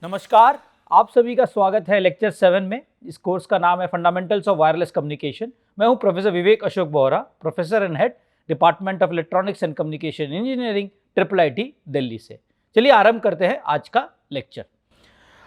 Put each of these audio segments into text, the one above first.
नमस्कार, आप सभी का स्वागत है लेक्चर 7 में। इस कोर्स का नाम है फंडामेंटल्स ऑफ वायरलेस कम्युनिकेशन। मैं हूं professor Vivek Ashok Bohra, professor and head department of electronics and communication engineering, IIIT Delhi से। चलिए आरंभ करते हैं आज का लेक्चर।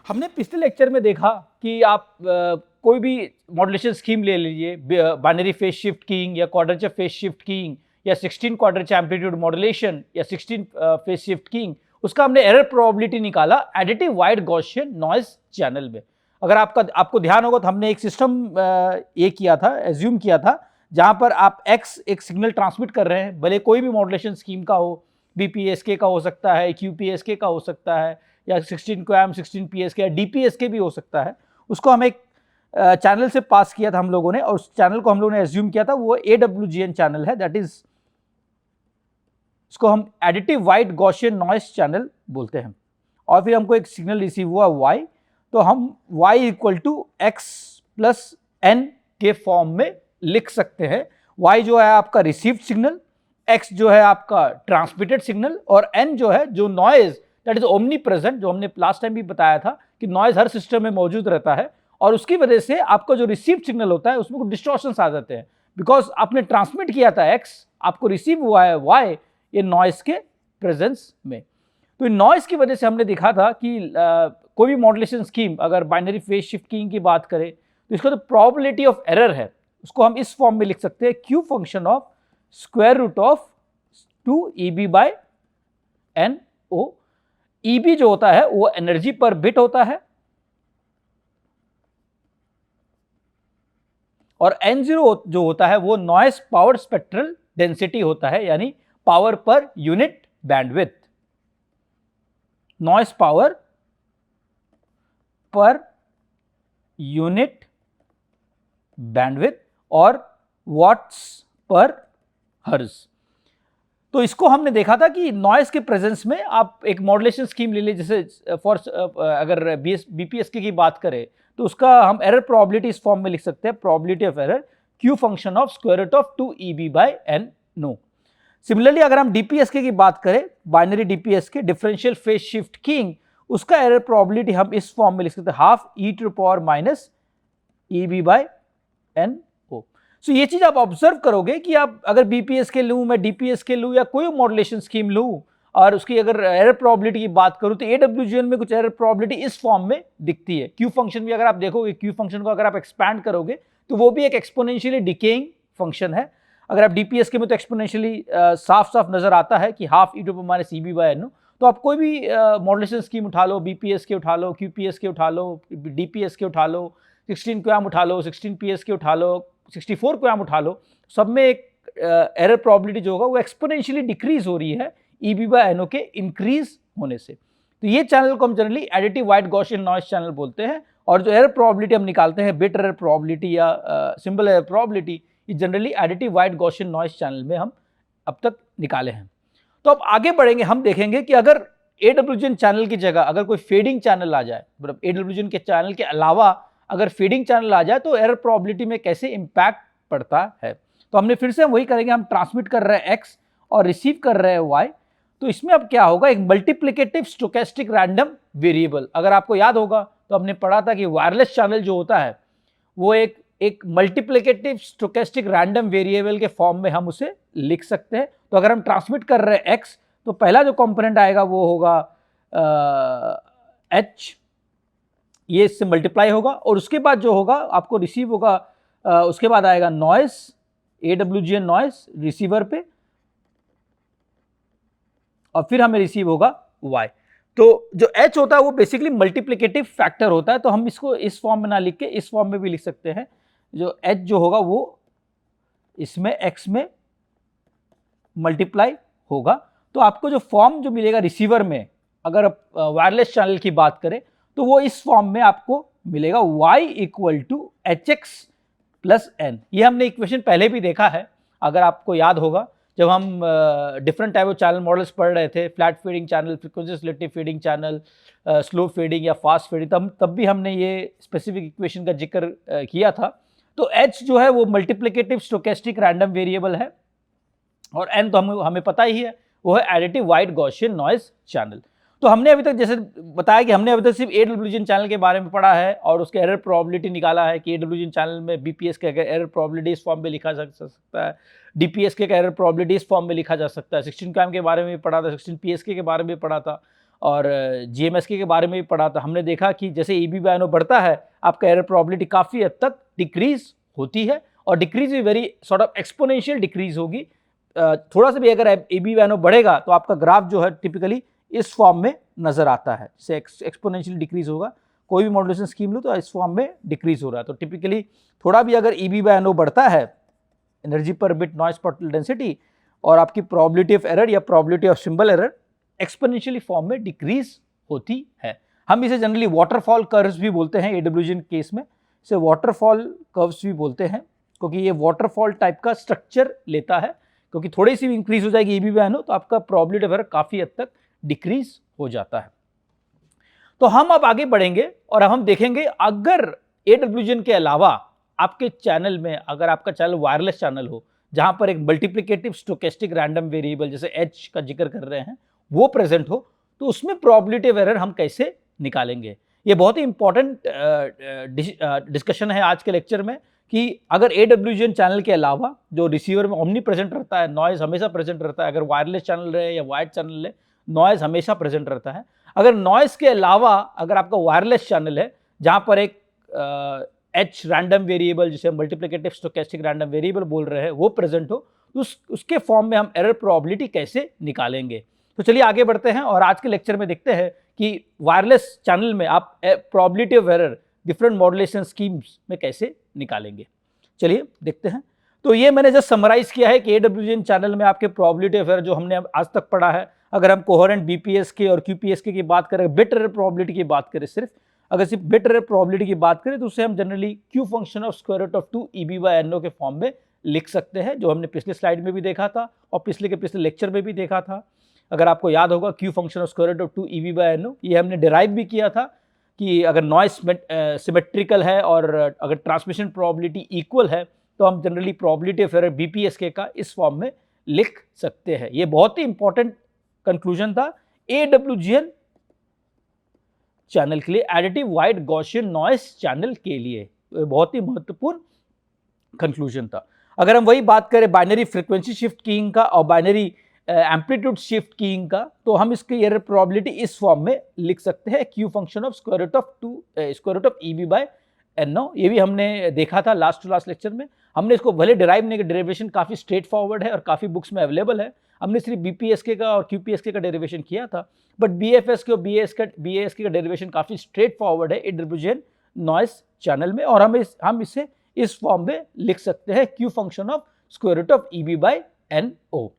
हमने पिछले लेक्चर में देखा कि आप कोई भी मॉड्यूलेशन स्कीम ले लीजिए, बाइनरी फेज शिफ्ट कीइंग या क्वाड्रेचर फेज शिफ्ट कीइंग या 16 क्वाड्रेचर एम्पलीट्यूड मॉड्यूलेशन या 16 फेज शिफ्ट कीइंग, उसका हमने एरर प्रोबेबिलिटी निकाला additive wide Gaussian noise channel में। अगर आपको ध्यान होगा तो हमने एक सिस्टम ये किया था, एज्यूम किया था, जहां पर आप एक्स एक सिग्नल ट्रांसमिट कर रहे हैं, भले कोई भी मॉड्यूलेशन स्कीम का हो, बीपीएसके का हो सकता है, क्यूपीएसके का हो सकता है, या 16 क्वाम 16 पीएसके या डीपीएसके भी हो सकता है। उसको हम एक चैनल से पास किया था हम लोगों ने, और उस चैनल को हम लोगों ने एज्यूम किया था वो AWGN चैनल है, दैट इज इसको हम additive wide Gaussian noise channel बोलते हैं। और फिर हमको एक सिग्नल रिसीव हुआ y, तो हम y equal to x plus n के फॉर्म में लिख सकते हैं। y जो है आपका रिसीव्ड सिग्नल, x जो है आपका ट्रांसमिटेड सिग्नल, और n जो है जो noise that is omni present, जो हमने लास्ट टाइम भी बताया था कि नॉइज हर सिस्टम में मौजूद रहता है, और उसकी वजह से आपका जो रिसीव्ड सिग्नल होता है उसमें कुछ डिस्टॉर्शंस आ जाते हैं। बिकॉज आपने ट्रांसमिट किया था x, आपको रिसीव हुआ है y, ये नॉइज के प्रेजेंस में। तो नॉइज की वजह से हमने देखा था कि कोई भी मॉड्यूलेशन स्कीम अगर बाइनरी फेज शिफ्ट कीइंग की बात करें तो इसका जो प्रोबेबिलिटी ऑफ एरर है उसको हम इस फॉर्म में लिख सकते हैं, Q function of square root of 2EB by NO। EB जो होता है वो एनर्जी पर बिट होता है, और N0 जो होता है वो नॉइज पावर स्पेक्ट्रल डेंसिटी होता है, यानी power per unit bandwidth, noise power per unit bandwidth और वॉट्स पर हर्ज। तो इसको हमने देखा था कि नॉइज के प्रेजेंस में आप एक मॉड्यूलेशन स्कीम ले लीजिए, जैसे अगर बीपीएसके की बात करें तो उसका हम एरर प्रोबेबिलिटी इस फॉर्म में लिख सकते हैं, probability of error Q function of square root of 2EB by NO। Similarly अगर हम डीपीएसके की बात करें, binary DPSK differential phase shift keying, उसका एरर प्रोबेबिलिटी हम इस फॉर्म में लिख सकते हैं, half e to the power minus EB by NO। So ये चीज आप ऑब्जर्व करोगे कि आप अगर बीपीएसके लूं, मैं डीपीएसके लूं या कोई मॉड्यूलेशन स्कीम लूं, और उसकी अगर एरर प्रोबेबिलिटी की बात करूं तो AWGN में कुछ एरर प्रोबेबिलिटी इस फॉर्म में दिखती है। Q फंक्शन भी अगर आप देखोगे, Q फंक्शन को अगर आप एक्सपैंड करोगे तो वो भी एक एक्सपोनेंशियली डिकेइंग फंक्शन है। अगर आप डीपीएसके में तो एक्सपोनेंशियली साफ साफ नजर आता है कि half e to the power minus EB by NO। तो आप कोई भी मॉड्यूलेशन स्कीम उठा लो, बीपीएसके उठा लो, क्यूपीएसके उठा लो, डीपीएसके उठा लो, 16 क्वाम उठा लो, 16 पीएसके उठा लो, 64 क्वाम उठा लो, सब में एक एरर प्रोबेबिलिटी जो होगा वो एक्सपोनेंशियली डिक्रीज हो रही है EB बाय NO के इंक्रीज होने से। तो ये चैनल को हम generally additive wide Gaussian noise channel बोलते हैं, और जो एरर प्रोबेबिलिटी हम निकालते हैं, बिट एरर प्रोबेबिलिटी या सिंबल एरर प्रोबेबिलिटी, ये generally additive wide Gaussian noise channel में हम अब तक निकाले हैं। तो अब आगे बढ़ेंगे, हम देखेंगे कि अगर AWGN चैनल की जगह अगर कोई फेडिंग चैनल आ जाए, मतलब AWGN के चैनल के अलावा अगर फीडिंग चैनल आ जाए तो एरर प्रोबेबिलिटी में कैसे इंपैक्ट पड़ता है। तो हमने फिर से वही करेंगे, हम ट्रांसमिट कर रहे हैं x और रिसीव कर रहे हैं y, तो इसमें अब क्या होगा, एक मल्टीप्लिकेटिव स्टोकेस्टिक रैंडम वेरिएबल। अगर आपको याद होगा तो हमने पढ़ा था कि वायरलेस चैनल जो होता है वो एक मल्टीप्लिकेटिव स्टोकेस्टिक रैंडम वेरिएबल के फॉर्म में हम उसे लिख सकते हैं। तो अगर हम ट्रांसमिट कर रहे हैं x, तो पहला जो कंपोनेंट आएगा वो होगा h, ये इससे मल्टीप्लाई होगा, और उसके बाद जो होगा आपको रिसीव होगा, उसके बाद आएगा नॉइस, AWGN नॉइस रिसीवर पे, और फिर हमें रिसीव होगा y। तो जो h होता है वो बेसिकली मल्टीप्लिकेटिव फैक्टर होता है, तो हम इसको इस फॉर्म में ना लिख के इस फॉर्म में भी लिख सकते हैं। जो h जो होगा वो इसमें x में मल्टीप्लाई होगा। तो आपको जो फॉर्म जो मिलेगा रिसीवर में, अगर वायरलेस चैनल की बात करें तो वो इस फॉर्म में आपको मिलेगा, y equal to HX plus N। ये हमने इक्वेशन पहले भी देखा है, अगर आपको याद होगा, जब हम different type of channel models पढ़ रहे थे, flat feeding channel, frequency selective feeding channel, slow feeding या फास्ट फीडिंग, तब भी हमने ये स्पेसिफिक इक्वेशन का जिक्र किया था। तो h जो है वो मल्टीप्लिकेटिव स्टोकेस्टिक रैंडम वेरिएबल है, और n तो हमें पता ही है वो है additive wide Gaussian noise channel. तो हमने अभी तक जैसे बताया कि हमने अभी तक सिर्फ AWGN चैनल के बारे में पढ़ा है और उसके एरर प्रोबेबिलिटी निकाला है कि AWGN चैनल में BPSK का एरर प्रोबेबिलिटी इस फॉर्म में लिखा जा सकता है, DPSK का एरर प्रोबेबिलिटी इस फॉर्म में लिखा जा सकता है। 16 QAM के बारे में भी पढ़ा था, 16 PSK के बारे में भी पढ़ा था और GMSK के बारे में भी पढ़ा था। हमने देखा कि जैसे EB/NO बढ़ता है आपका एरर प्रोबेबिलिटी काफ़ी हद तक डिक्रीज होती है और डिक्रीज भी very sort of exponential decrease होगी। थोड़ा सा भी अगर EB/NO बढ़ेगा तो आपका ग्राफ जो है टिपिकली इस फॉर्म में नजर आता है, जैसे एक्सपोनेंशियल डिक्रीज होगा। कोई भी मॉड्यूलेशन स्कीम लो तो इस फॉर्म में डिक्रीज हो रहा है। तो टिपिकली थोड़ा भी अगर EB/NO बढ़ता है, एनर्जी पर बिट नॉइज पार्टिकल डेंसिटी, और आपकी प्रोबेबिलिटी ऑफ एरर या probability of symbol error exponentially form में डिक्रीज होती है। हम इसे जनरली वाटरफॉल कर्व्स भी बोलते हैं, AWGN केस में इसे वाटरफॉल कर्व्स भी बोलते हैं क्योंकि ये वाटरफॉल टाइप का स्ट्रक्चर लेता है, क्योंकि थोड़ी सी भी इंक्रीज हो जाएगी EB/NO तो आपका प्रोबेबिलिटी ऑफ एरर काफ़ी हद तक डिक्रीज हो जाता है। तो हम अब आगे बढ़ेंगे और अब हम देखेंगे अगर AWGN के अलावा आपके चैनल में, अगर आपका चैनल वायरलेस चैनल हो जहां पर एक मल्टीप्लिकेटिव स्टोकेस्टिक रैंडम वेरिएबल जैसे H का जिक्र कर रहे हैं वो प्रेजेंट हो, तो उसमें प्रोबेबिलिटी ऑफ एरर हम कैसे निकालेंगे। ये बहुत ही इंपॉर्टेंट डिस्कशन है आज के लेक्चर में कि अगर AWGN चैनल के अलावा जो रिसीवर में ओमनी प्रेजेंट रहता है, नॉइज हमेशा प्रेजेंट रहता है, अगर वायरलेस चैनल रहे या वायर्ड चैनल रहे, नॉइज हमेशा प्रेजेंट रहता है। अगर नॉइज के अलावा अगर आपका वायरलेस चैनल है जहां पर एक H रैंडम वेरिएबल जिसे मल्टीप्लिकेटिव स्टोकेस्टिक रैंडम वेरिएबल बोल रहे हैं वो प्रेजेंट हो, तो उसके फॉर्म में हम एरर प्रोबेबिलिटी कैसे निकालेंगे। तो चलिए आगे बढ़ते हैं और आज के लेक्चर में देखते हैं कि वायरलेस चैनल में आप probability of error different modulation schemes में कैसे निकालेंगे। चलिए देखते हैं। तो ये मैंने जस्ट समराइज किया है कि AWGN चैनल में आपके प्रोबेबिलिटी ऑफ एरर जो हमने आज तक पढ़ा है, अगर हम कोहेरेंट BPSK और QPSK की बात करें, बिट एरर प्रोबेबिलिटी की बात करें, सिर्फ अगर सिर्फ बिट एरर प्रोबेबिलिटी की बात करें तो उसे हम generally Q function of square root of 2 EB/NO के फॉर्म में लिख सकते हैं, जो हमने पिछले स्लाइड में भी देखा था और पिछले लेक्चर में भी देखा था। अगर आपको याद होगा Q function of square root of 2 EB/NO ये हमने डिराइव भी किया था कि अगर नॉइस सिमेट्रिकल है और अगर ट्रांसमिशन प्रोबेबिलिटी इक्वल है तो हम generally probability of error BPSK का इस फॉर्म में लिख सकते हैं। ये बहुत ही इंपॉर्टेंट कंक्लूजन था AWGN चैनल के लिए, additive wide Gaussian noise channel के लिए, बहुत ही महत्वपूर्ण कंक्लूजन था। अगर हम वही बात करें बाइनरी फ्रीक्वेंसी शिफ्ट कीइंग का और बाइनरी एम्पलीट्यूड शिफ्ट कीइंग का, तो हम इसकी एरर प्रोबेबिलिटी इस फॉर्म में लिख सकते हैं Q function of square root of 2 square root of EB/NO। ये भी हमने देखा था लास्ट लेक्चर में। हमने इसको भले डिराइव नहीं, डेरिवेशन काफ़ी स्ट्रेट फॉरवर्ड है और काफ़ी बुक्स में अवेलेबल है। हमने सिर्फ BPSK का और QPSK का डेरिवेशन किया था, बट BFSK और BASK का डेरिवेशन काफ़ी स्ट्रेट फॉरवर्ड है AWGN नॉइस चैनल में, और हम इसे इस फॉर्म में लिख सकते हैं Q function of square root of EB/NO।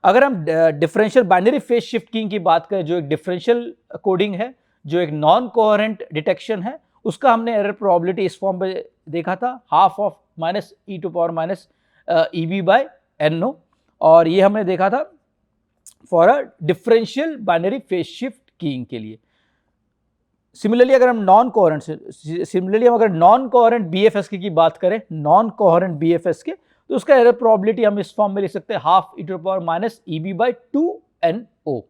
अगर हम differential binary phase shift keying की बात करें, जो एक डिफरेंशियल कोडिंग है, जो एक नॉन कोहेरेंट डिटेक्शन है, उसका हमने एरर प्रोबेबिलिटी इस फॉर्म में देखा था, हाफ ऑफ -e⁻ EB/NO, और ये हमने देखा था for a differential binary phase shift keying के लिए। सिमिलरली अगर हम नॉन कोहेरेंट BFSK की बात करें, नॉन कोहेरेंट BFSK, तो उसका एरर प्रोबेबिलिटी हम इस फॉर्म में लिख सकते हैं, हाफ e⁻ EB/2NO।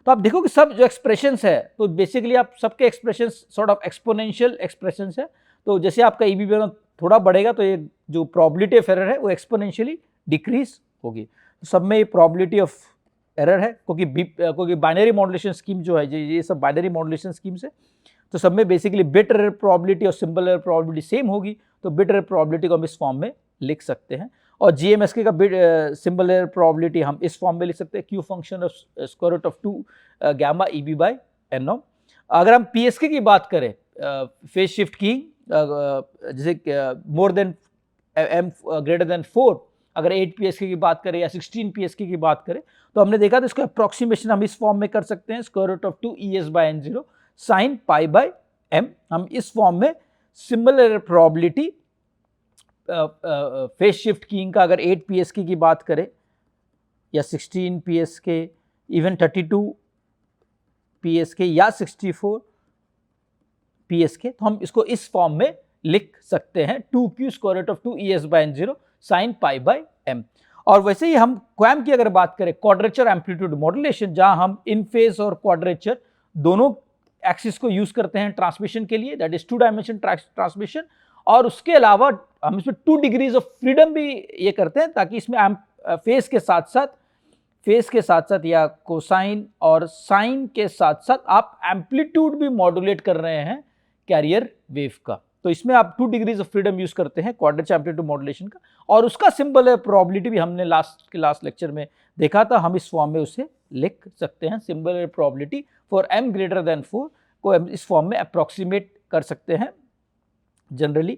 तो आप देखो कि सब जो एक्सप्रेशंस है, तो बेसिकली आप सबके expressions sort of exponential expressions है। तो जैसे आपका EB थोड़ा बढ़ेगा तो ये जो प्रोबेबिलिटी ऑफ एरर है वो एक्सपोनेंशियली डिक्रीज होगी। तो सब में ये प्रोबेबिलिटी ऑफ एरर है, क्योंकि बाइनरी मॉड्यूलेशन स्कीम जो है, ये सब बाइनरी मॉड्यूलेशन स्कीम्स है, तो सब में बेसिकली बिट एरर प्रोबेबिलिटी और सिंबल एरर प्रोबेबिलिटी सेम होगी। तो बिट एरर प्रोबेबिलिटी को हम इस फॉर्म में लिख सकते हैं, और GMSK का बिट सिंबल एरर प्रोबेबिलिटी हम इस फॉर्म में लिख सकते हैं, Q function of square root of 2 gamma EB/NO। अगर हम PSK की बात करें, फेज शिफ्ट की जैसे more than m greater than 4, अगर 8 PSK की बात करें या 16 PSK की बात करें, तो हमने देखा था इसको अप्रोक्सीमेशन हम इस फॉर्म में कर सकते हैं, square root of 2 ES/N0 sin π/m। हम इस फॉर्म में symbol error probability phase shift keying का अगर 8 PSK की बात करें या 16 PSK, इवन 32 PSK या 64 PSK, तो हम इसको इस फॉर्म में लिख सकते हैं, 2Q square root of 2 ES/N0 sin π/m। और वैसे ही हम क्वैम की अगर बात करें, क्वाड्रेचर एम्पलीट्यूड मॉड्यूलेशन, जहां हम इन फेज और क्वाड्रेचर दोनों एक्सिस को यूज करते हैं ट्रांसमिशन के लिए, दैट इज 2 डायमेंशन ट्रांसमिशन, और उसके अलावा हम इसमें 2 डिग्रीज ऑफ फ्रीडम भी ये करते हैं ताकि इसमें फेस के साथ साथ या कोसाइन और साइन के साथ साथ आप एम्पलीट्यूड भी मॉड्यूलेट कर रहे हैं कैरियर वेव का। तो इसमें आप 2 डिग्रीज ऑफ फ्रीडम यूज करते हैं क्वाड्रेचर एम्पलीट्यूड मॉड्यूलेशन का, और उसका सिंबल है प्रोबेबिलिटी भी हमने लास्ट लेक्चर में देखा था, हम इस फॉर्म में उसे लिख सकते हैं। सिंबल है probability for m greater than 4 को इस फॉर्म में अप्रोक्सीमेट कर सकते हैं। जनरली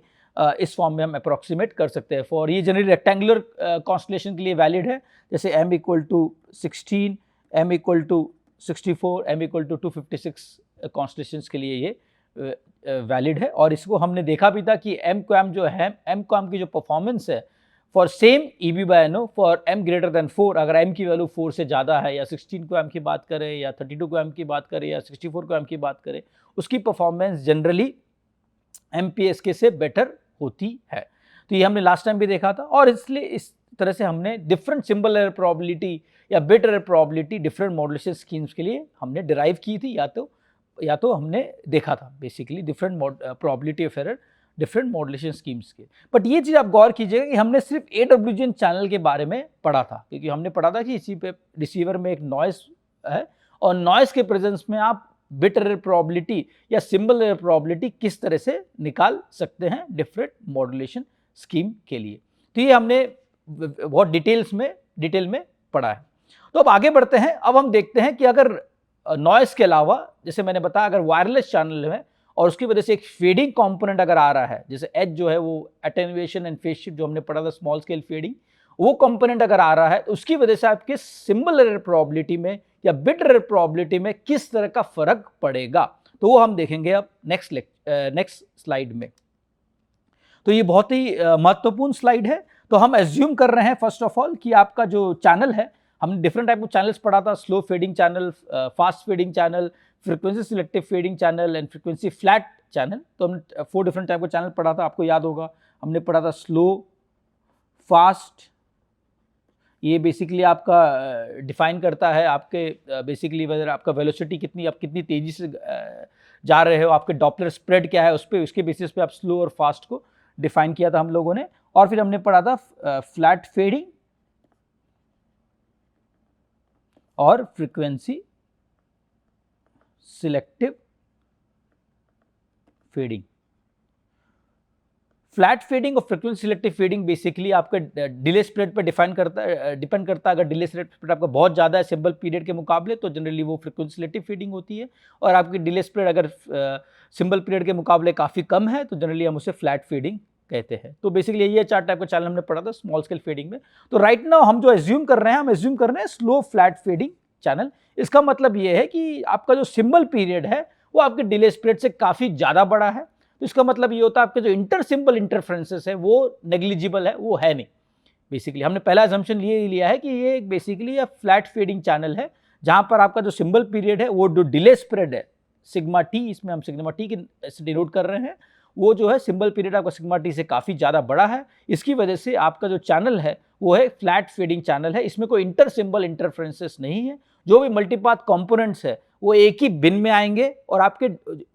इस फॉर्म में हम अप्रोक्सीमेट कर सकते हैं फॉर, ये जनरली रेक्टेंगुलर कॉन्स्टलेशन के लिए वैलिड है, जैसे m equal to 16, m equal to 64, m equal to 256 constellations के लिए ये वैलिड है। और इसको हमने देखा भी था कि m जो है, m की जो परफॉर्मेंस है for same EB/NO for m greater than 4, अगर m की वैल्यू 4 से ज़्यादा है, या 16 को m की बात करें, या 32 को m की बात करें, या 64 को m की बात करें, उसकी परफॉर्मेंस जनरली MPSK से बेटर होती है। तो ये हमने लास्ट टाइम भी देखा था, और इसलिए इस तरह से हमने डिफरेंट सिंबल एरर प्रोबेबिलिटी या bit error probability different modulation schemes के लिए हमने डिराइव की थी, या तो हमने देखा था basically different probability of error different modulation schemes के। बट ये चीज़ आप गौर कीजिएगा कि हमने सिर्फ AWGN चैनल के बारे में पढ़ा था, क्योंकि हमने पढ़ा था कि इसी पे रिसीवर में एक नॉइस है, और नॉइस के प्रेजेंस में आप बिट एरर प्रोबेबिलिटी या सिंबल एरर प्रोबेबिलिटी किस तरह से निकाल सकते हैं डिफरेंट मॉड्यूलेशन स्कीम के लिए। तो ये हमने बहुत डिटेल में पढ़ा है। तो अब आगे बढ़ते हैं। अब हम देखते हैं कि अगर नॉइस के अलावा, जैसे मैंने बताया, अगर वायरलेस चैनल है और उसकी वजह से एक फेडिंग कंपोनेंट अगर आ रहा है, जैसे एच जो है वो एटेन्युएशन एंड फेज शिफ्ट जो हमने पढ़ा था, स्मॉल स्केल फेडिंग, वो कंपोनेंट अगर आ रहा है, उसकी वजह से आपके सिंबल एरर प्रोबेबिलिटी में या बिट एरर प्रोबेबिलिटी में किस तरह का फर्क पड़ेगा, तो वो हम देखेंगे अब नेक्स्ट स्लाइड में। तो ये बहुत ही महत्वपूर्ण स्लाइड है। तो हम एज्यूम कर रहे हैं फर्स्ट ऑफ ऑल कि आपका जो चैनल है, हमने डिफरेंट टाइप ऑफ चैनल्स पढ़ा था, slow fading channel, fast fading channel, frequency selective fading channel and frequency flat channel. तो हमने 4 डिफरेंट टाइप का चैनल पढ़ा था, आपको याद होगा। हमने पढ़ा था स्लो, फास्ट, ये बेसिकली आपका डिफाइन करता है आपके बेसिकली वेदर आपका वेलोसिटी कितनी, आप कितनी तेजी से जा रहे हो, आपके डॉपलर स्प्रेड क्या है, उसके बेसिस पे आप स्लो और फास्ट को डिफाइन किया था हम लोगों ने। और फिर हमने पढ़ा था फ्लैट फेडिंग और frequency selective fading. Flat fading और फ्रीक्वेंसी सिलेक्टिव फेडिंग बेसिकली आपका डिले स्प्रेड पर डिपेंड करता है। अगर डिले स्प्रेड आपका बहुत ज़्यादा है सिंबल पीरियड के मुकाबले, तो जनरली वो फ्रीक्वेंसी सिलेक्टिव फेडिंग होती है, और आपकी डिले स्प्रेड अगर सिंबल पीरियड के मुकाबले काफ़ी कम है, तो जनरली हम उसे फ्लैट फेडिंग कहते हैं। तो बेसिकली ये 4 टाइप का चैनल हमने पढ़ा था स्मॉल स्केल फेडिंग में। तो राइट नाउ हम जो एज्यूम कर रहे हैं, स्लो फ्लैट फेडिंग चैनल। इसका मतलब ये है कि आपका जो सिंबल पीरियड है वो आपके डिले स्प्रेड से काफ़ी ज़्यादा बड़ा है। तो इसका मतलब ये होता है आपके जो इंटर सिंबल इंटरफ्रेंसेस है वो नेग्लिजिबल है, वो है नहीं। बेसिकली हमने पहला असम्पशन ये लिया है कि ये बेसिकली फ्लैट फेडिंग चैनल है, जहां पर आपका जो सिंबल पीरियड है वो जो डिले स्प्रेड है सिग्मा टी, इसमें हम सिग्मा टी की डिनोट कर रहे हैं, वो जो है सिंबल पीरियड आपका सिग्मा टी से काफ़ी ज़्यादा बड़ा है। इसकी वजह से आपका जो चैनल है वो है फ्लैट फेडिंग चैनल है, इसमें कोई इंटर सिंबल इंटरफ्रेंसेस नहीं है। जो भी मल्टीपाथ कंपोनेंट्स है वो एक ही बिन में आएंगे और आपके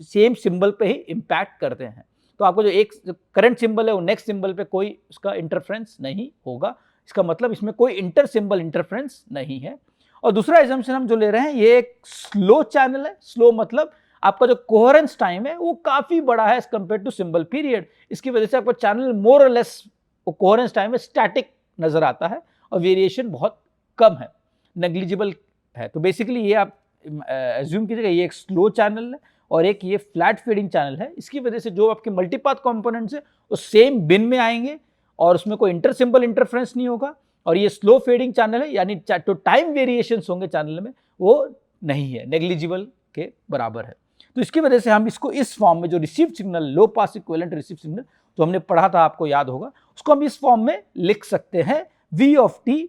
सेम सिंबल पे ही इम्पैक्ट करते हैं। तो आपको जो एक करंट सिंबल है वो नेक्स्ट सिंबल पे कोई उसका इंटरफ्रेंस नहीं होगा। इसका मतलब इसमें कोई इंटर सिंबल इंटरफ्रेंस नहीं है। और दूसरा एजम्पशन हम जो ले रहे हैं, ये एक स्लो चैनल है। स्लो मतलब आपका जो कोहेरेंस टाइम है वो काफ़ी बड़ा है as compare to symbol period. इसकी वजह से आपका चैनल मोर और लेस कोहेरेंस टाइम में स्टैटिक नज़र आता है और वेरिएशन बहुत कम है, नेग्लिजिबल है। तो बेसिकली ये आप एज्यूम कीजिएगा ये एक स्लो चैनल है और एक ये फ्लैट फेडिंग चैनल है। इसकी वजह से जो आपके मल्टीपाथ कंपोनेंट्स है वो सेम बिन में आएंगे और उसमें कोई इंटर सिंबल इंटरफ्रेंस नहीं होगा। और ये स्लो फेडिंग चैनल है, यानी तो टाइम वेरिएशंस होंगे चैनल में वो नहीं है, नेग्लिजिबल के बराबर है। तो इसकी वजह से हम इसको इस फॉर्म में जो रिसीव सिग्नल, लो पास इक्विवेलेंट रिसीव सिग्नल जो हमने पढ़ा था, आपको याद होगा, उसको हम इस फॉर्म में लिख सकते हैं। v of t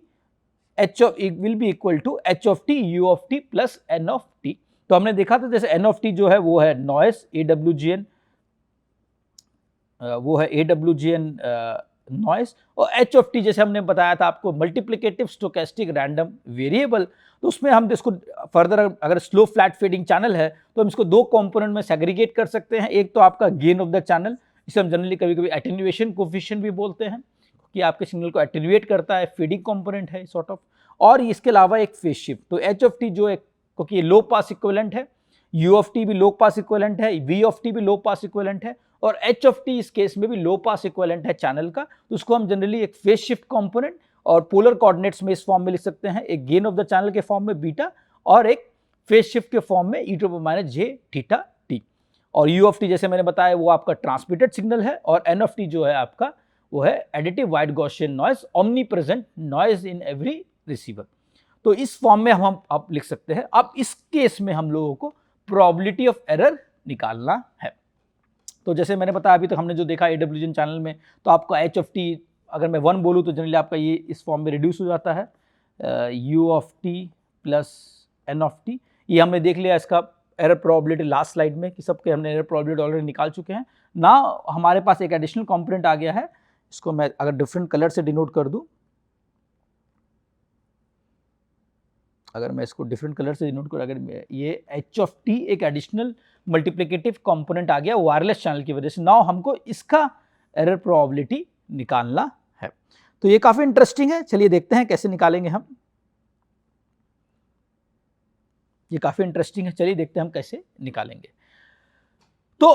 will be equal to h of t u of t plus n of t। तो हमने देखा था जैसे n of t जो है वो है नॉइस AWGN, वो है AWGN नॉइस, और एच ऑफ टी जैसे हमने बताया था आपको मल्टीप्लिकेटिव स्टोकेस्टिक रैंडम वेरिएबल, तो उसमें हम इसको फर्दर अगर स्लो फ्लैट फेडिंग चैनल है तो हम इसको दो कंपोनेंट में सेग्रीगेट कर सकते हैं। एक तो आपका गेन ऑफ द चैनल, इसे हम जनरली कभी कभी एटेन्यूएशन कोफिशिएंट भी बोलते हैं कि आपके सिग्नल को एटेन्यूएट करता है, फीडिंग कंपोनेंट है सॉर्ट ऑफ, और इसके अलावा एक फेज शिफ्ट। तो एच ऑफ टी जो है क्योंकि लो पास इक्विवेलेंट है, यू ऑफ टी भी लो पास इक्विवेलेंट है, वी ऑफ टी भी लो पास इक्विवेलेंट है, और एच ऑफ टी इस केस में भी लो पास इक्विवेलेंट है चैनल का। तो उसको हम जनरली एक फेज शिफ्ट कंपोनेंट और पोलर कोऑर्डिनेट्स में इस फॉर्म में लिख सकते हैं, एक गेन ऑफ द चैनल के फॉर्म में बीटा और एक फेज शिफ्ट के फॉर्म में e to the minus j theta t. और यू ऑफ टी जैसे मैंने बताया वो आपका ट्रांसमिटेड सिग्नल है, और एन ऑफ टी जो है आपका वो है additive wide Gaussian noise, omni present noise in every receiver. तो इस फॉर्म में हम आप लिख सकते हैं। अब इस केस में हम लोगों को प्रोबेबिलिटी ऑफ एरर निकालना है। तो जैसे मैंने बताया अभी तक हमने जो देखा एडब्ल्यूजन चैनल में, तो आपका एच ऑफ टी अगर मैं 1 बोलूँ तो जनरली आपका ये इस फॉर्म में रिड्यूस हो जाता है, U of T plus N of T. ये हमने देख लिया इसका एरर प्रोबेबिलिटी लास्ट स्लाइड में कि सबके हमने एरर प्रोबेबिलिटी ऑलरेडी निकाल चुके हैं ना। हमारे पास एक एडिशनल कंपोनेंट आ गया है, इसको मैं अगर डिफरेंट कलर से डिनोट कर दूं, अगर मैं इसको डिफरेंट कलर से डिनोट करूं, अगर ये एच ऑफ टी एक एडिशनल मल्टीप्लिकेटिव कंपोनेंट आ गया वायरलेस चैनल की वजह से, नाउ हमको इसका एरर प्रोबेबिलिटी निकालना है। तो ये काफी इंटरेस्टिंग है, चलिए देखते हैं कैसे निकालेंगे हम। ये काफी इंटरेस्टिंग है, चलिए देखते हैं हम कैसे निकालेंगे। तो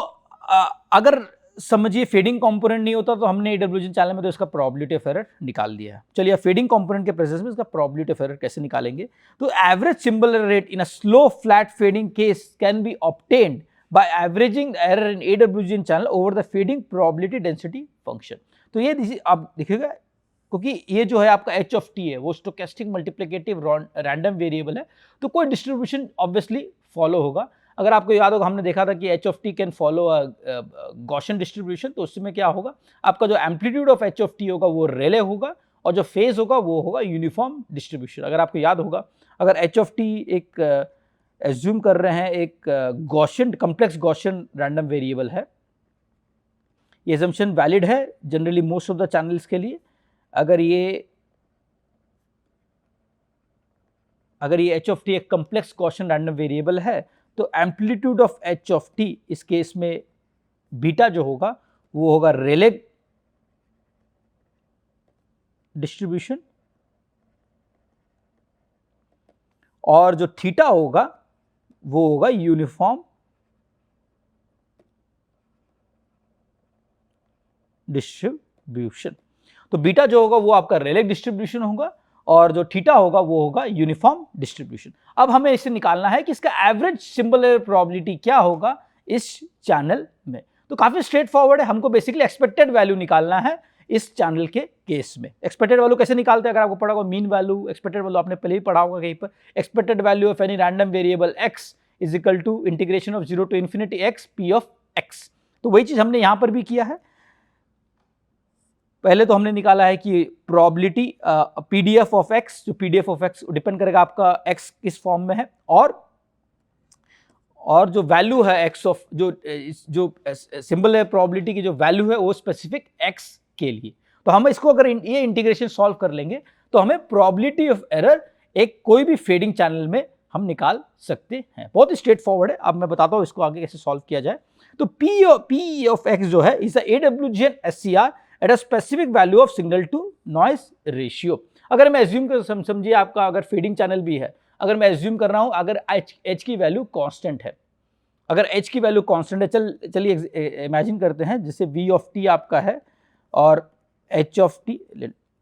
अगर समझिए फेडिंग कंपोनेंट नहीं होता तो हमने एडब्ल्यूजन चैनल में तो इसका प्रोबेबिलिटी ऑफ एरर निकाल दिया है। चलिए फेडिंग कंपोनेंट के प्रेजेंस में इसका प्रोबेबिलिटी ऑफ एरर कैसे निकालेंगे। तो average symbol error rate in a slow flat fading case can be obtained by averaging error in AWGN channel over the fading probability density function. तो ये आप देखिएगा, क्योंकि ये जो है आपका एच ऑफ टी है वो स्टोकेस्टिक मल्टीप्लिकेटिव रैंडम वेरिएबल है, तो कोई डिस्ट्रीब्यूशन ऑब्वियसली फॉलो होगा। अगर आपको याद होगा हमने देखा था कि H of T can follow Gaussian distribution, तो उसमें क्या होगा, आपका जो amplitude of H of T होगा वो रेले होगा, और जो फेज होगा वो होगा यूनिफॉर्म डिस्ट्रीब्यूशन। अगर आपको याद होगा, अगर एच ऑफ टी एक एज्यूम कर रहे हैं एक Gaussian complex Gaussian random variable है, ये एजम्पशन वैलिड है generally most of the channels के लिए। अगर ये एच ऑफ टी एक कम्प्लेक्स गॉसियन रैंडम वेरिएबल है तो amplitude of H of T इस केस में बीटा जो होगा वो होगा रेले डिस्ट्रीब्यूशन, और जो थीटा होगा वो होगा यूनिफॉर्म डिस्ट्रीब्यूशन। तो बीटा जो होगा वो आपका रेले डिस्ट्रीब्यूशन होगा, और जो थीटा होगा वो होगा यूनिफॉर्म डिस्ट्रीब्यूशन। अब हमें इसे निकालना है कि इसका एवरेज सिंबल एरर प्रोबेबिलिटी क्या होगा इस चैनल में। तो काफी स्ट्रेट फॉरवर्ड है, हमको बेसिकली एक्सपेक्टेड वैल्यू निकालना है इस चैनल के केस में। एक्सपेक्टेड वैल्यू कैसे निकालते हैं, अगर आपको पढ़ा होगा मीन वैल्यू, एक्सपेक्टेड वैल्यू आपने पहले ही पढ़ा होगा कहीं पर। Expected value of any random variable x is equal to integration of 0 to infinity x p of x। तो वही चीज हमने यहां पर भी किया है। पहले तो हमने निकाला है कि प्रोबेबिलिटी पीडीएफ ऑफ एक्स, जो पीडीएफ ऑफ एक्स डिपेंड करेगा आपका एक्स किस फॉर्म में है, और जो वैल्यू है एक्स ऑफ जो सिंबल है प्रोबेबिलिटी की जो वैल्यू है वो स्पेसिफिक एक्स के लिए। तो हम इसको अगर ये इंटीग्रेशन सॉल्व कर लेंगे तो हमें प्रोबेबिलिटी ऑफ एरर एक कोई भी फेडिंग चैनल में हम निकाल सकते हैं। बहुत ही स्ट्रेट फॉरवर्ड है। अब मैं बताता हूं इसको आगे कैसे सॉल्व किया जाए। तो पी ऑफ एक्स जो है is AWGN SCR at a specific value of signal to noise ratio. अगर मैं एज्यूम कर समझिए आपका अगर फीडिंग चैनल भी है, अगर मैं एज्यूम कर रहा हूं अगर एच की वैल्यू कांस्टेंट है, अगर एच की वैल्यू कांस्टेंट है, चलिए इमेजिन करते हैं जैसे वी ऑफ टी आपका है और एच ऑफ टी,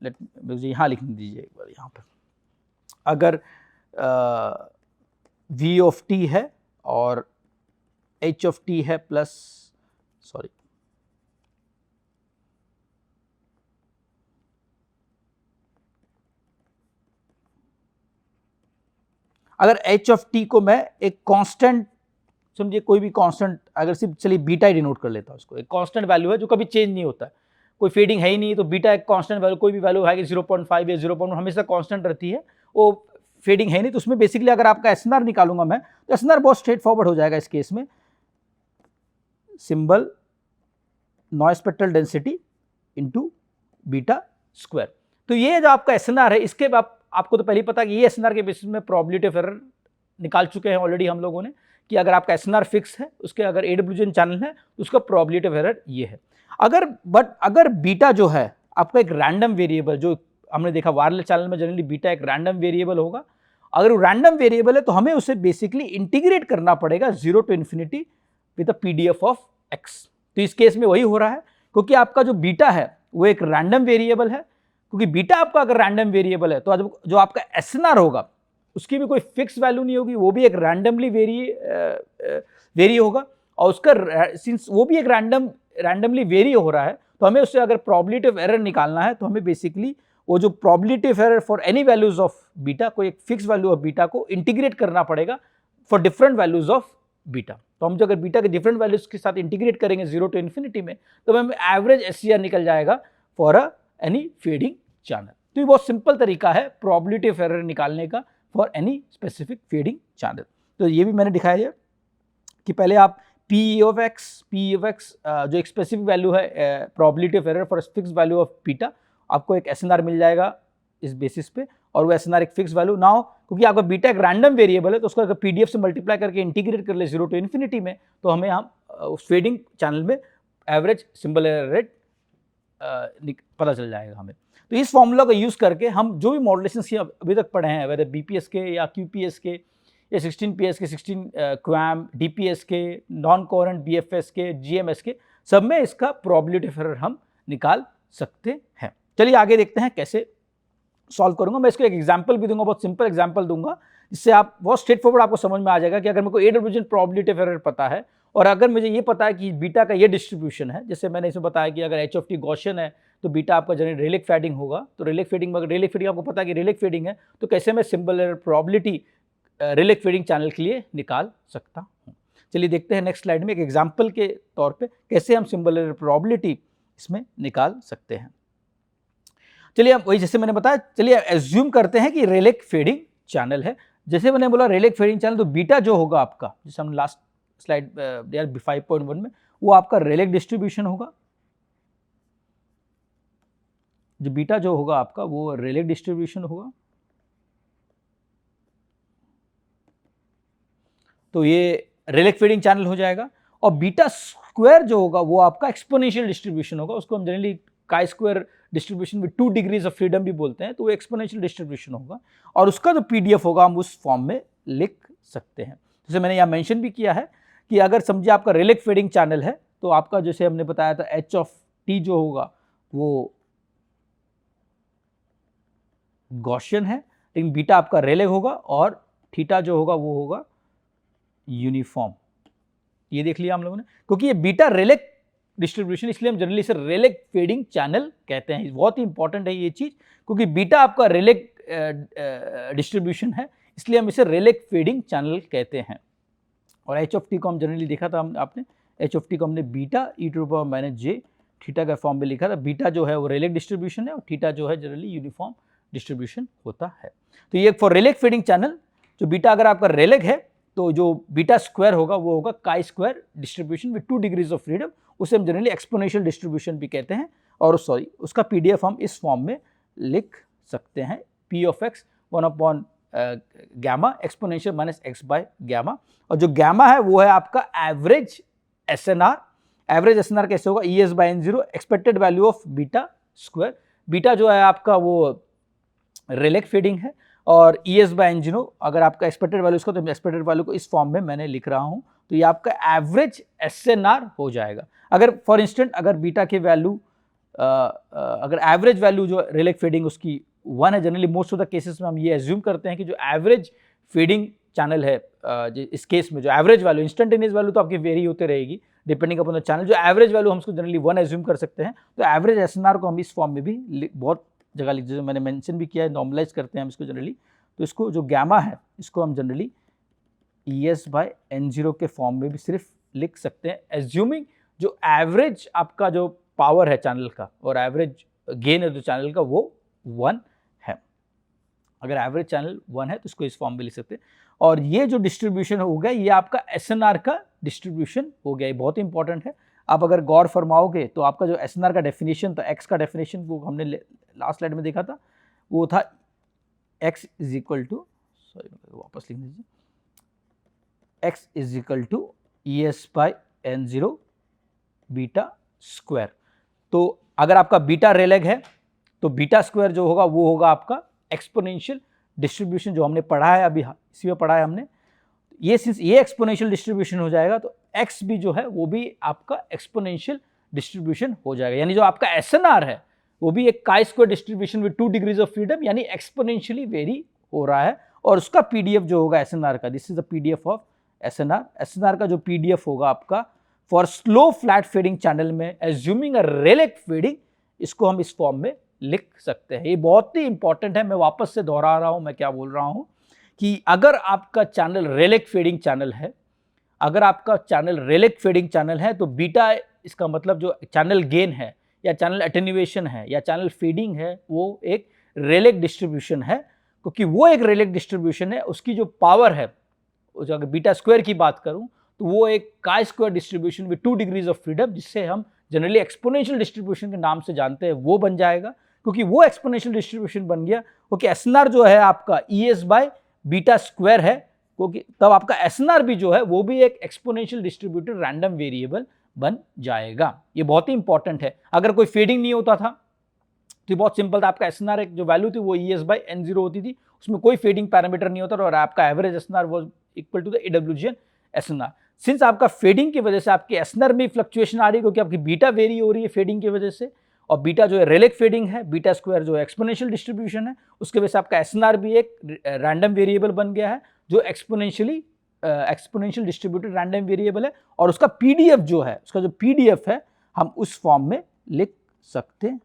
मुझे यहाँ लिख दीजिए एक बार यहाँ पर, अगर वी ऑफ टी है और एच ऑफ टी है प्लस, सॉरी अगर एच ऑफ टी को मैं एक कांस्टेंट समझिए, कोई भी कांस्टेंट, अगर सिर्फ चलिए बीटा ही डिनोट कर लेता हूं उसको, एक कांस्टेंट वैल्यू है जो कभी चेंज नहीं होता है, कोई फेडिंग है ही नहीं, तो बीटा एक कांस्टेंट वैल्यू, कोई भी वैल्यू है 0.5 या 0.1 हमेशा कांस्टेंट रहती है, वो फेडिंग है नहीं। तो उसमें बेसिकली अगर आपका एसएनआर निकालूंगा मैं, तो एसएनआर बहुत स्ट्रेट फॉरवर्ड हो जाएगा इस केस में, symbol noise spectral density into beta square. तो ये जो आपका SNR है, इसके आपको तो पहले ही पता है कि ये SNR के बेसिस में प्रोबेबिलिटी ऑफ एरर निकाल चुके हैं ऑलरेडी हम लोगों ने, कि अगर आपका SNR फिक्स है, उसके अगर AWGN चैनल है, तो उसका प्रोबेबिलिटी ऑफ एरर ये है। अगर बीटा जो है आपका एक रैंडम वेरिएबल, जो हमने देखा वायरलेस चैनल में जनरली बीटा एक रैंडम वेरिएबल होगा, अगर वो रैंडम वेरिएबल है तो हमें उसे बेसिकली इंटीग्रेट करना पड़ेगा 0 to infinity with a PDF of x। तो इस केस में वही हो रहा है, क्योंकि आपका जो बीटा है वो एक रैंडम वेरिएबल है, क्योंकि बीटा आपका अगर रैंडम वेरिएबल है तो जो आपका SNR होगा उसकी भी कोई फिक्स वैल्यू नहीं होगी, वो भी एक रैंडमली वेरी होगा, और उसका सिंस वो भी एक रैंडमली वेरी हो रहा है, तो हमें उससे अगर प्रोबेबिलिटी ऑफ एरर निकालना है तो हमें बेसिकली वो जो probability of error for any values of beta, कोई एक फिक्स वैल्यू ऑफ बीटा को इंटीग्रेट करना पड़ेगा for different values of beta. तो हम जो अगर बीटा के डिफरेंट वैल्यूज के साथ इंटीग्रेट करेंगे 0 to infinity में, तो हमें एवरेज SCR निकल जाएगा फॉर एनी फेडिंग चैनल। तो ये बहुत सिंपल तरीका है प्रोबेबिलिटी ऑफ एरर निकालने का for any specific fading channel. तो ये भी मैंने दिखाया है कि पहले आप P of x जो एक स्पेसिफिक वैल्यू है probability of error for fix value of beta, आपको एक SNR मिल जाएगा इस बेसिस पे, और वो SNR एक फिक्स वैल्यू नाउ, क्योंकि आपका बीटा एक रैंडम वेरिएबल है, तो उसको अगर PDF से मल्टीप्लाई करके इंटीग्रेट कर ले 0 to infinity में, तो हमें हम उस फेडिंग चैनल में एवरेज सिंबल एरर रेट पता चल जाएगा हमें। तो इस फॉर्मूला का यूज़ करके हम जो भी मॉडुलेशन अभी तक पढ़े हैं, वेदर BPS के या QPS के या 16PS के, 16 QAM, DPS के, नॉन कोहेरेंट BFS के, GMS के, सब में इसका प्रोबेबिलिटी ऑफ एरर हम निकाल सकते हैं। चलिए आगे देखते हैं कैसे सॉल्व करूंगा। मैं इसको एक एग्जांपल भी दूंगा, बहुत सिंपल एग्जांपल दूंगा, जिससे आप बहुत स्ट्रेट फॉरवर्ड आपको समझ में आ जाएगा कि अगर मेरे को AWGN प्रोबेबिलिटी ऑफ एरर पता है, और अगर मुझे ये पता है कि बीटा का ये डिस्ट्रीब्यूशन है, जैसे मैंने इसमें बताया कि अगर H of t गॉसियन है तो बीटा आपका जनरली रेलिक फेडिंग होगा, तो रेलिक फेडिंग में अगर रेलिक फेडिंग आपको पता है कि रेलिक फेडिंग है, तो कैसे मैं symbol error probability relic fading channel के लिए निकाल सकता हूँ। चलिए देखते हैं नेक्स्ट स्लाइड में एक एग्जाम्पल के तौर पे कैसे हम सिंबल एरर प्रोबेबिलिटी इसमें निकाल सकते हैं। चलिए अब वही जैसे मैंने बताया, चलिए एज्यूम करते हैं कि रेलिक फेडिंग चैनल है। जैसे मैंने बोला रेलिक फेडिंग चैनल, तो बीटा जो होगा आपका, जैसे हम लास्ट स्लाइड 5.1 में, वो आपका रेलिक डिस्ट्रीब्यूशन होगा। जो बीटा जो होगा आपका वो रेलिक डिस्ट्रीब्यूशन होगा। तो ये रेलिक फेडिंग चैनल हो जाएगा। और बीटा स्क्वायर जो होगा वो आपका एक्सपोनेंशियल डिस्ट्रीब्यूशन होगा, उसको हम generally chi square distribution with 2 degrees of freedom भी बोलते हैं, तो वो एक्सपोनेंशियल डिस्ट्रीब्यूशन होगा, और उसका जो PDF होगा हम उस फॉर्म में लिख सकते हैं। जैसे मैंने यहाँ मेंशन भी किया है कि अगर समझिए आपका रेलिक फेडिंग चैनल है, तो आपका जैसे हमने बताया था H of t जो होगा वो गॉसियन है, लेकिन बीटा आपका रेलिक होगा, और थीटा जो होगा वो होगा यूनिफॉर्म। ये देख लिया हम लोगों ने, क्योंकि ये बीटा रेलिक डिस्ट्रीब्यूशन, इसलिए हम जनरली इसे रेलिक फेडिंग चैनल कहते हैं। बहुत ही इंपॉर्टेंट है ये चीज, क्योंकि बीटा आपका रेलिक डिस्ट्रीब्यूशन है, इसलिए हम इसे रेलिक फेडिंग चैनल कहते हैं। और H of t को हम जनरली देखा था आपने, H of t को हमने बीटा e⁻j थीटा का फॉर्म में लिखा था। बीटा जो है वो रेलिक डिस्ट्रीब्यूशन है, और थीटा जो है जनरली यूनिफॉर्म डिस्ट्रीब्यूशन होता है। तो ये फॉर रेलिक फेडिंग चैनल, जो बीटा अगर आपका रेलिक है, तो जो बीटा स्क्वायर होगा वो होगा chi square distribution with 2 degrees of freedom, उसे हम जनरली एक्सपोनेंशियल डिस्ट्रीब्यूशन भी कहते हैं। और सॉरी, उसका PDF हम इस फॉर्म में लिख सकते हैं, P of x 1 gamma exponential minus x by gamma. और जो गैमा है वो है आपका एवरेज SNR। एवरेज SNR कैसे होगा? ES by N0 expected value of beta square. Beta जो है आपका वो रेलिक फेडिंग है, और ES बाय N0 अगर आपका एक्सपेक्टेड वैल्यू इसको, तो एक्सपेक्टेड वैल्यू को इस फॉर्म में मैंने लिख रहा हूँ, तो ये आपका एवरेज SNR हो जाएगा। अगर फॉर इंस्टेंट अगर बीटा की वैल्यू अगर एवरेज वैल्यू जो रेलिक फेडिंग उसकी 1 है, generally most of the cases में हम ये एज्यूम करते हैं कि जो एवरेज फेडिंग चैनल है, इस केस में जो एवरेज वैल्यू, इंस्टेंटेनियस वैल्यू तो आपकी वेरी होते रहेगी डिपेंडिंग अपॉन द चैनल, जो एवरेज वैल्यू हम उसको जनरली 1 एज्यूम कर सकते हैं। तो एवरेज SNR को हम इस फॉर्म में भी बहुत जगह लिख, जैसे मैंने मेंशन भी किया है, नॉर्मलाइज करते हैं हम इसको जनरली। तो इसको जो गैमा है इसको हम जनरली ES बाय N0 के फॉर्म में भी सिर्फ लिख सकते हैं, एज्यूमिंग जो एवरेज आपका जो पावर है चैनल का और एवरेज गेन है जो चैनल का वो 1 है। अगर एवरेज चैनल 1 है तो इसको इस फॉर्म में लिख सकते हैं। और ये जो डिस्ट्रीब्यूशन हो गया ये आपका SNR का डिस्ट्रीब्यूशन हो गया, ये बहुत इंपॉर्टेंट है। आप अगर गौर फरमाओगे तो आपका जो एसएनआर का डेफिनेशन था, एक्स का डेफिनेशन वो हमने लास्ट स्लाइड में देखा था, वो था X is equal to, sorry वापस लिख दीजिए, X is equal to E S by N zero beta square. तो अगर आपका बीटा रेलेग है तो बीटा स्क्वायर जो होगा वो होगा आपका एक्सपोनेंशियल डिस्ट्रीब्यूशन, जो हमने पढ़ा है अभी, इसी में पढ़ा है हमने। ये सिंस ये एक्सपोनेंशियल डिस्ट्रीब्यूशन हो जाएगा तो एक्स भी जो है वो भी आपका एक्सपोनेंशियल डिस्ट्रीब्यूशन हो जाएगा, यानी जो आपका एसएनआर है वो भी एक chi square distribution with 2 degrees of freedom, यानी एक्सपोनेंशियली वेरी हो रहा है। और उसका पीडीएफ जो होगा एसएनआर का, this is the PDF of SNR. SNR का जो पीडीएफ होगा आपका for slow flat fading channel में एज्यूमिंग अ रेलेग फेडिंग, इसको हम इस फॉर्म में लिख सकते हैं। ये बहुत ही इंपॉर्टेंट है, मैं वापस से दोहरा रहा हूं मैं क्या बोल रहा हूं कि अगर आपका चैनल रेलेग फेडिंग चैनल है, अगर आपका चैनल रेलेग फेडिंग चैनल है तो बीटा, इसका मतलब जो चैनल गेन है या चैनल एटेन्यूएशन है या चैनल फीडिंग है वो एक रेलेग डिस्ट्रीब्यूशन है, क्योंकि वो एक रेलेग डिस्ट्रीब्यूशन है। उसकी जो पावर है, अगर बीटा स्क्वायर की बात करूं तो वो एक chi square distribution with 2 degrees of freedom, जिससे हम जनरली एक्सपोनेंशियल डिस्ट्रीब्यूशन के नाम से जानते हैं, वो बन जाएगा। क्योंकि वो एक्सपोनेंशियल डिस्ट्रीब्यूशन बन गया क्योंकि एसएनआर जो है आपका E S by beta square है, क्योंकि तब आपका एसएनआर भी जो है वो भी एक एक्सपोनेंशियल डिस्ट्रीब्यूटेड रैंडम वेरिएबल बन जाएगा। ये बहुत ही इंपॉर्टेंट है। अगर कोई फेडिंग नहीं होता था तो बहुत सिंपल था, आपका एसएनआर एक जो वैल्यू थी वो E S by N zero होती थी, उसमें कोई फेडिंग पैरामीटर नहीं होता और आपका average SNR was equal to the AWGN SNR. Since आपका फेडिंग की वजह से आपकी एसएनआर में फ्लक्चुएशन आ रही है, क्योंकि आपकी बीटा वेरी हो रही है फेडिंग की वजह से, और बीटा जो है रेलेग फेडिंग है, बीटा स्क्वायर जो है एक्सपोनेंशियल डिस्ट्रीब्यूशन है, उसके वजह से आपका एसएनआर भी एक रैंडम वेरिएबल बन गया है जो एक्सपोनेंशियल डिस्ट्रीब्यूटेड रैंडम वेरिएबल है। और उसका पीडीएफ जो है, उसका जो पीडीएफ है हम उस फॉर्म में लिख सकते हैं।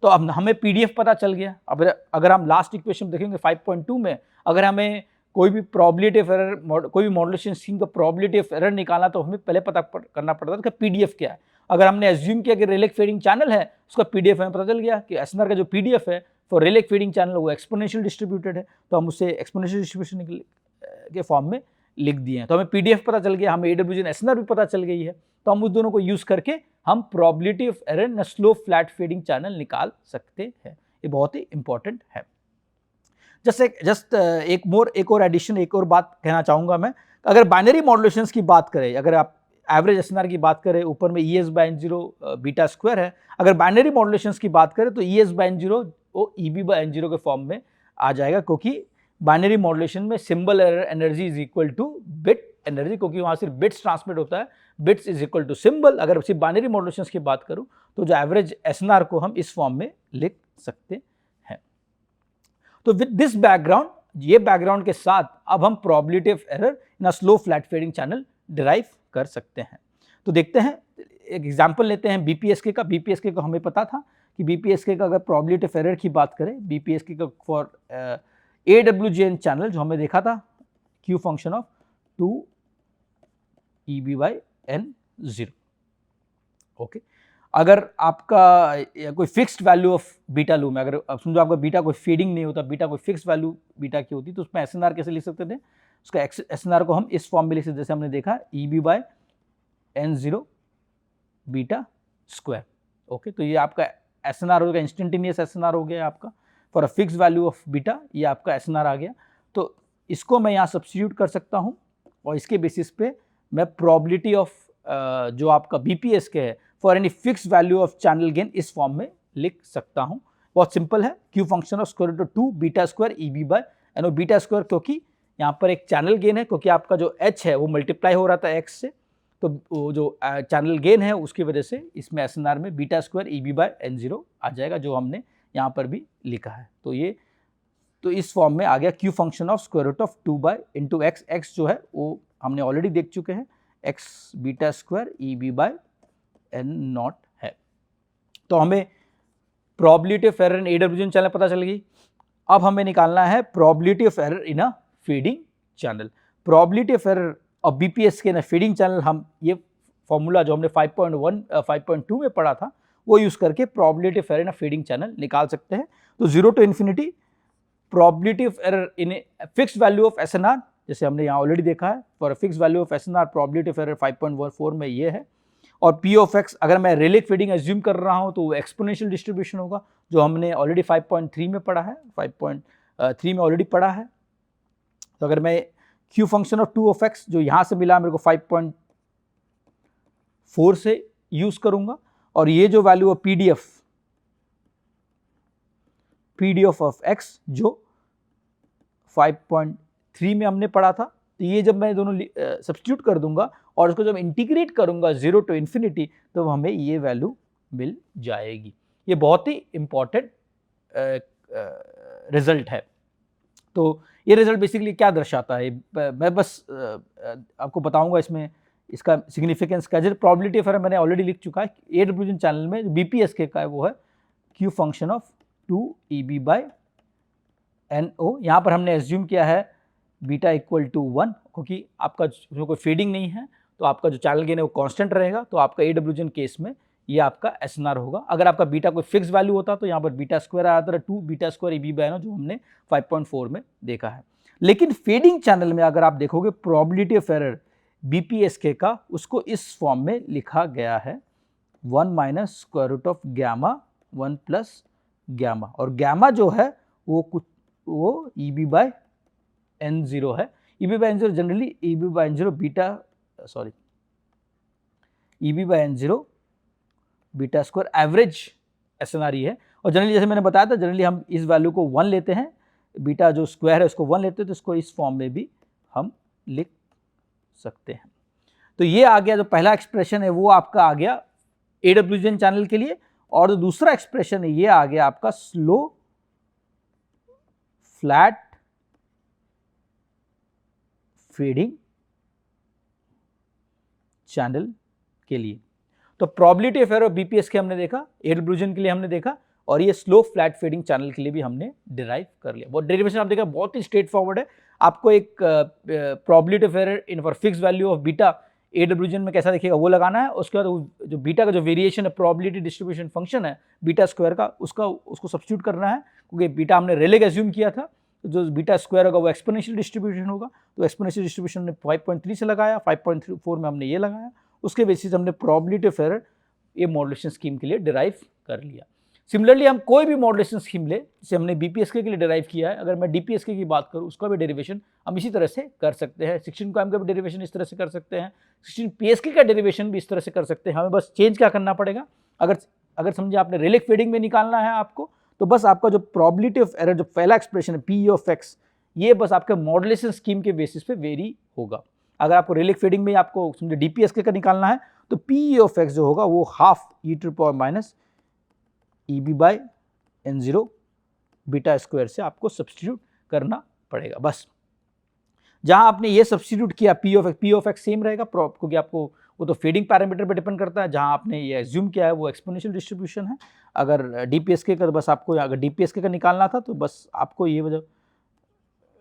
तो अब हमें पीडीएफ पता चल गया। अब अगर हम लास्ट इक्वेशन देखेंगे 5.2 में, अगर हमें कोई भी प्रोबेबिलिटी एरर, कोई भी मॉड्यूलेशन स्कीम का प्रोबेबिलिटी एरर निकालना तो हमें पहले पता करना पड़ता था कि पीडीएफ क्या है। अगर हमने एज्यूम किया कि रेलेग फेडिंग चैनल है, उसका पीडीएफ हमें पता चल गया कि एसएनआर का जो पीडीएफ है फॉर रेलेग फेडिंग चैनल वो एक्सपोनेंशियल डिस्ट्रीब्यूटेड है, तो हम उसे एक्सपोनेंशियल डिस्ट्रीब्यूशन के फॉर्म में लिख दिए हैं। तो हमें पीडीएफ पता चल गया, हमें एडब्ल्यूजीएन एसएनआर भी पता चल गई है, तो हम उस दोनों को यूज करके हम probability of error in slow flat fading channel निकाल सकते हैं। ये बहुत ही इंपॉर्टेंट है। जस्ट एक और एडिशन, एक और बात कहना चाहूंगा मैं। अगर बाइनरी मॉड्यूलेशंस की बात करें, अगर आप एवरेज एसएनआर की बात करें, ऊपर में E S by N zero beta square है, अगर बाइनरी मॉड्यूलेशंस की बात करें तो E S by N zero वो E B by N zero के फॉर्म में आ जाएगा, क्योंकि बाइनरी मॉड्यूलेशन में symbol error energy is equal to bit energy, क्योंकि वहाँ सिर्फ बिट्स ट्रांसमिट होता है, bits is equal to symbol. अगर सिर्फ बाइनरी मॉड्यूलेशंस की बात करूँ तो जो एवरेज एसएनआर को हम इस फॉर्म में लिख सकते हैं। तो विद दिस बैकग्राउंड, ये बैकग्राउंड के साथ अब हम probability of error in a slow flat fading channel derive कर सकते हैं। तो देखते हैं, एक एग्जांपल लेते हैं बीपीएसके का। बीपीएसके को हमें पता था कि बीपीएसके का अगर प्रोबेबिलिटी ऑफ एरर की बात करें, बीपीएसके का फॉर एडब्ल्यूजीएन चैनल जो हमने देखा था, Q function of 2 EB by N zero. Okay, अगर आपका कोई फिक्स्ड वैल्यू ऑफ बीटा लूँ मैं, अगर अब समझो आपका बीटा कोई फेडिंग नहीं होता, बीटा कोई फिक्स्ड वैल्यू बीटा की होती, तो उसमें एसएनआर कैसे लिख सकते थे? उसका एसएनआर को हम इस फॉर्म में लिख सकते, जैसे हमने देखा EB by N zero beta square. Okay, तो ये आपका एसएनआर हो गया, इंस्टेंटेनियस एसएनआर हो गया आपका for a fix value of beta, ये आपका एसएनआर आ गया। तो इसको मैं यहाँ सब्स्टिट्यूट कर सकता हूँ और इसके बेसिस पे मैं प्रोबेबिलिटी ऑफ जो आपका बीपीएस के है for any fix value of channel gain इस फॉर्म में लिख सकता हूँ। बहुत सिंपल है, Q function of square root 2 beta square EB by N, beta square क्योंकि यहाँ पर एक चैनल गेन है, क्योंकि आपका जो H है वो मल्टीप्लाई हो रहा था X से, तो वो जो चैनल गेन है उसकी वजह से इसमें एसएनआर में beta square EB by N zero आ जाएगा, जो हमने यहाँ पर भी लिखा है। तो ये तो इस फॉर्म में आ गया Q function of square root of 2 by into x. X जो है वो हमने ऑलरेडी देख चुके हैं, x beta square EB by N naught है। तो हमें probability of error in AWGN channel पता चल गई। अब हमें निकालना है probability of error in a fading channel. Probability of error of BPSK in a fading channel, हम ये फॉर्मूला जो हमने 5.2 में पढ़ा था वो यूज करके probability of error in a fading channel निकाल सकते हैं। तो 0 to infinity probability of error in a fixed value of SNR, जैसे हमने यहाँ ऑलरेडी देखा है, for a fixed value of SNR probability of error 5.14 में ये है, और पी ऑफ एक्स अगर मैं रेलिक फेडिंग एज्यूम कर रहा हूँ तो वो एक्सपोनेंशियल डिस्ट्रीब्यूशन होगा, जो हमने ऑलरेडी 5.3 में पढ़ा है, 5.3 में ऑलरेडी पढ़ा है। तो अगर मैं Q function of 2 of X जो यहाँ से मिला मेरे को 5.4 से यूज करूंगा, और ये जो वैल्यू है पीडीएफ ऑफ एक्स जो 5.3 में हमने पढ़ा था, तो ये जब मैं दोनों सब्स्टिट्यूट कर दूंगा और उसको जब इंटीग्रेट करूंगा 0 to इन्फिनिटी, तो हमें ये वैल्यू मिल जाएगी। ये बहुत ही इंपॉर्टेंट रिजल्ट है। तो ये रिजल्ट बेसिकली क्या दर्शाता है, मैं बस आपको बताऊंगा इसमें इसका सिग्निफिकेंस क्या है। प्रोबेबिलिटी ऑफ एरर मैंने ऑलरेडी लिख चुका है, AWGN चैनल में बीपीएसके का है वो है क्यू फंक्शन ऑफ 2EB/NO। यहाँ पर हमने एज्यूम किया है बीटा इक्वल टू 1, क्योंकि आपका जो कोई फेडिंग नहीं है तो आपका जो चैनल गेन है वो कांस्टेंट रहेगा, तो आपका AWGN केस में ये आपका SNR होगा। अगर आपका बीटा कोई फिक्स वैल्यू होता तो यहाँ पर बीटा स्क्वायर आता था 2 बीटा स्क्वायर EB/NO, जो हमने 5.4 में देखा है। लेकिन फेडिंग चैनल में अगर आप देखोगे प्रोबेबिलिटी ऑफ एरर बीपीएसके का, उसको इस फॉर्म में लिखा गया है 1 minus square root of gamma 1 plus gamma, और गैमा जो है वो EB/N0 है। EB/N0 generally EB/N0 beta square average SNR है, और जनरली जैसे मैंने बताया था जनरली हम इस वैल्यू को 1 लेते हैं, बीटा जो स्क्वायर है उसको 1 लेते हैं, तो इसको इस फॉर्म में भी हम लिख सकते हैं। तो ये आ गया, जो पहला एक्सप्रेशन है वो आपका आ गया AWGN चैनल के लिए, और जो दूसरा एक्सप्रेशन है ये आ गया आपका स्लो फ्लैट फेडिंग चैनल के लिए। तो प्रोबेबिलिटी ऑफ एरर बीपीएसके हमने देखा, AWGN के लिए हमने देखा, और ये स्लो फ्लैट फेडिंग चैनल के लिए भी हमने डिराइव कर लिया। बहुत डेरिवेशन आप देखा बहुत ही स्ट्रेट फॉरवर्ड है। आपको एक probability of error in for fix value of beta AWGN में कैसा दिखेगा वो लगाना है, उसके बाद जो बीटा का जो वेरिएशन है प्रोबेबिलिटी डिस्ट्रीब्यूशन फंक्शन है बीटा स्क्वायर का, उसको सब्स्टिट्यूट करना है, क्योंकि बीटा हमने रेलेग एज्यूम किया था, तो जो बीटा स्क्वायर होगा वो एक्सपोनेंशियल डिस्ट्रीब्यूशन होगा, तो एक्सपोनेंशियल डिस्ट्रीब्यूशन ने 5.3 से लगाया, 5.4 में हमने ये लगाया, उसके बेसिस हमने प्रोबेबिलिटी ऑफ एरर ये मॉड्यूलेशन स्कीम के लिए डिराइव कर लिया। सिमिलरली हम कोई भी मॉड्यूलेशन स्कीम ले, जैसे हमने बीपीएसके के लिए डिराइव किया है, अगर मैं डीपीएसके की बात करूँ उसका भी डेरिवेशन हम इसी तरह से कर सकते हैं, 16 का भी डेरिवेशन इस तरह से कर सकते हैं, 16 पीएसके का डेरिवेशन भी इस तरह से कर सकते हैं। हमें बस चेंज क्या करना पड़ेगा, अगर समझे आपने रेलिक फेडिंग में निकालना है आपको, तो बस आपका जो प्रोबेबिलिटी ऑफ एरर जो पहला एक्सप्रेशन है पी ऑफ एक्स, ये बस आपके मॉड्यूलेशन स्कीम के बेसिस पे वेरी होगा। अगर आपको रेलिक फेडिंग में आपको समझे डीपीएसके का निकालना है, तो पी ऑफ एक्स जो होगा वो half e⁻ EB/N0 beta square से आपको सब्स्टिट्यूट करना पड़ेगा। बस जहां आपने ये सब्स्टिट्यूट किया पी ऑफ एक्स सेम रहेगा, क्योंकि आपको वो तो फेडिंग पैरामीटर पे डिपेंड करता है। जहां आपने ये एज्यूम किया है वो एक्सपोनेंशियल डिस्ट्रीब्यूशन है। अगर डीपीएसके का, बस आपको अगर डीपीएसके का निकालना था तो बस आपको ये वजह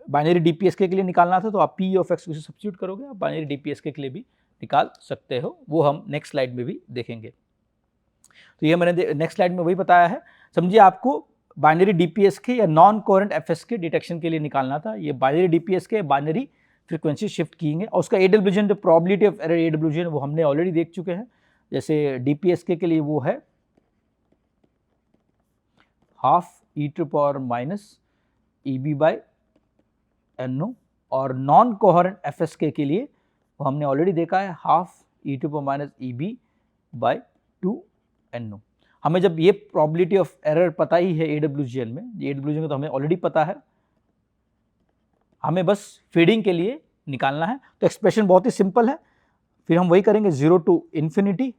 बाइनरी डीपीएसके के लिए निकालना था, तो आप पी ऑफ एक्स को सब्स्टिट्यूट करोगे, आप बाइनरी डीपीएसके के लिए भी निकाल सकते हो, वो हम नेक्स्ट स्लाइड में भी देखेंगे। तो ये मैंने नेक्स्ट स्लाइड में वही बताया है। समझिए आपको बाइनरी डीपीएसके या नॉन कोहेरेंट एफएसके डिटेक्शन के लिए निकालना था। ये binary DPSK binary frequency shift keying है, और उसका AWGN जो प्रोबेबिलिटी ऑफ एरर AWGN वो हमने ऑलरेडी देख चुके हैं। जैसे डीपीएसके के लिए वो है हाफ e⁻EB/NO, और नॉन कोहेरेंट एफएसके के लिए वो हमने ऑलरेडी देखा है हाफ e⁻EB/2NO। हमें जब ये प्रोबेबिलिटी ऑफ एरर पता ही है AWGN में, AWGN तो हमें ऑलरेडी पता है, हमें बस फीडिंग के लिए निकालना है। तो एक्सप्रेशन बहुत ही सिंपल है, फिर हम वही करेंगे 0 to infinity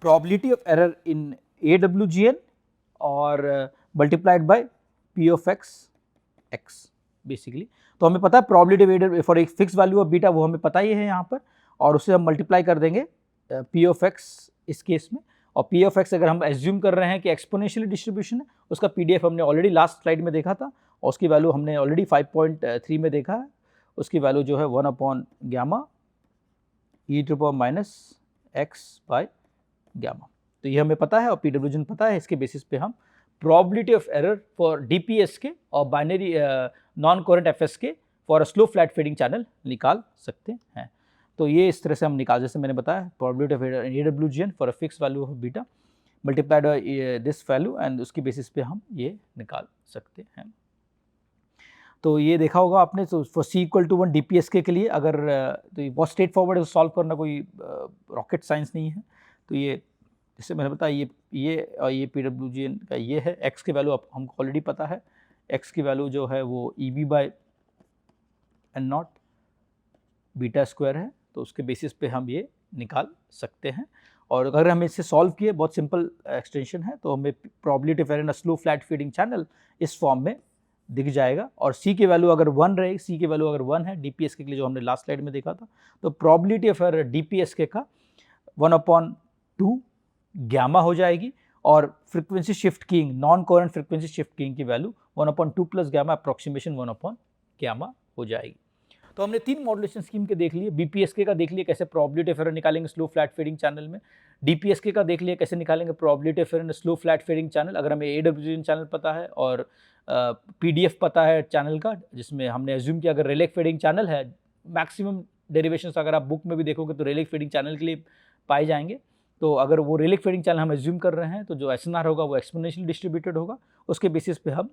probability of error in AWGN और multiplied by P of x basically. तो हमें पता है प्रोबेबिलिटी फॉर एक फिक्स वैल्यू ऑफ बीटा वो हमें पता ही है यहाँ पर, और उसे हम मल्टीप्लाई कर देंगे P ऑफ एक्स इस केस में, और P ऑफ एक्स अगर हम एज्यूम कर रहे हैं कि एक्सपोनेंशियल डिस्ट्रीब्यूशन है, उसका PDF हमने ऑलरेडी लास्ट स्लाइड में देखा था, और उसकी वैल्यू हमने ऑलरेडी 5.3 में देखा है। उसकी वैल्यू जो है 1/γ e⁻x/γ। तो ये हमें पता है और PWGN पता है, इसके बेसिस पे हम प्रोबेबिलिटी ऑफ एरर फॉर डीपीएसके और binary non coherent FSK for a slow flat fading channel निकाल सकते हैं। तो ये इस तरह से हम निकाल, जैसे मैंने बताया probability of AWGN for a fix value of beta multiplied by this value and उसकी बेसिस पे हम ये निकाल सकते हैं। तो ये देखा होगा आपने, तो for C equal to 1 DPSK के लिए अगर तो ये बहुत स्ट्रेट फॉरवर्ड है, सॉल्व करना कोई रॉकेट साइंस नहीं है। तो ये जैसे मैंने बताया ये PWGN का ये है, x की वैल्यू हमको ऑलरेडी पता है, x की वैल्यू जो है वो EB/n0 बीटा स्क्वायर है, तो उसके बेसिस पे हम ये निकाल सकते हैं। और अगर हम इसे सॉल्व किए, बहुत सिंपल एक्सटेंशन है, तो हमें probability of error in a slow flat feeding channel इस फॉर्म में दिख जाएगा। और C की वैल्यू अगर 1 रहेगी, C की वैल्यू अगर 1 है DPSK के लिए, जो हमने लास्ट स्लाइड में देखा था, तो प्रोबेबिलिटी ऑफ एरर DPSK का 1/2 गैमा हो जाएगी, और frequency shift keying, non coherent frequency shift keying की वैल्यू 1/2 प्लस गैमा अप्रोक्सीमेशन 1/γ हो जाएगी। तो हमने 3 मॉड्यूलेशन स्कीम के देख लिए, BPSK का देख लिए कैसे प्रोबेबिलिटी ऑफ एरर निकालेंगे स्लो फ्लैट फीडिंग चैनल में, DPSK का देख लिया कैसे निकालेंगे probability of error slow flat feeding channel अगर हमें AWGN चैनल पता है और PDF पता है चैनल का, जिसमें हमने एज्यूम किया अगर रेलेक फीडिंग चैनल है, मैक्सिमम डेरिवेशंस अगर आप बुक में भी देखोगे तो रेलेक फीडिंग चैनल के लिए पाए जाएंगे। तो अगर वो रेलेक फीडिंग चैनल हम एज्यूम कर रहे हैं, तो जो SNR होगा वो एक्सपोनेंशियल डिस्ट्रीब्यूटेड होगा, उसके बेसिस पे हम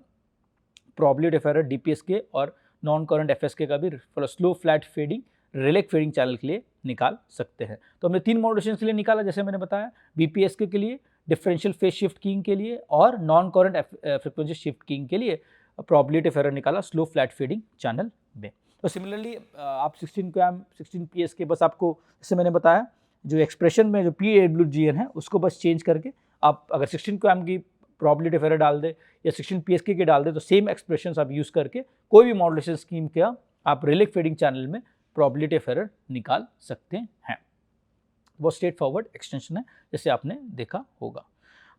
प्रोबेबिलिटी ऑफ एरर DPSK और नॉन करंट FSK का भी for slow flat fading Rayleigh fading channel के लिए निकाल सकते हैं। तो हमने 3 मॉड्यूलेशन के लिए निकाला, जैसे मैंने बताया, BPSK के लिए, डिफरेंशियल फेज शिफ्ट कीइंग के लिए और non current frequency shift keying के लिए प्रोबेबिलिटी ऑफ एरर निकाला स्लो फ्लैट फीडिंग चैनल में। तो सिमिलरली आप 16 QAM 16 PSK, बस आपको जैसे मैंने बताया जो एक्सप्रेशन में जो PWGN है उसको बस चेंज करके आप अगर 16 QAM की प्रोबेबिलिटी ऑफ एरर डाल दे या 16 PSK के डाल दे, तो सेम एक्सप्रेशंस आप यूज़ करके कोई भी मॉड्यूलेशन स्कीम का आप रेलेक फीडिंग चैनल में प्रोबेबिलिटी ऑफ एरर निकाल सकते हैं। बहुत स्ट्रेट फॉरवर्ड एक्सटेंशन है, जैसे आपने देखा होगा।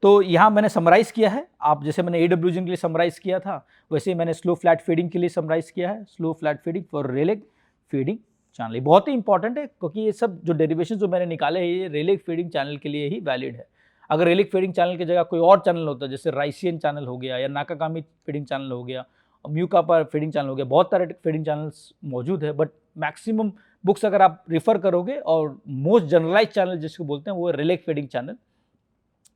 तो यहाँ मैंने समराइज़ किया है, आप जैसे मैंने AWGN के लिए समराइज़ किया था, वैसे ही मैंने स्लो फ्लैट फीडिंग के लिए समराइज़ किया है, slow flat fading for Rayleigh fading channel. बहुत ही इंपॉर्टेंट है, क्योंकि ये सब जो डेरिवेशन जो मैंने निकाले हैं ये रेलेक फीडिंग चैनल के लिए ही वैलिड है। अगर रेलेक फीडिंग चैनल की जगह कोई और चैनल होता, जैसे राइसियन चैनल हो गया या नाकागामी फीडिंग चैनल हो गया, म्यूकापा फीडिंग चैनल हो गया, बहुत सारे फीडिंग चैनल्स मौजूद है, बट मैक्सिमम बुक्स अगर आप रिफर करोगे और मोस्ट जनरलाइज चैनल जिसको बोलते हैं वो है रेलेक फीडिंग चैनल,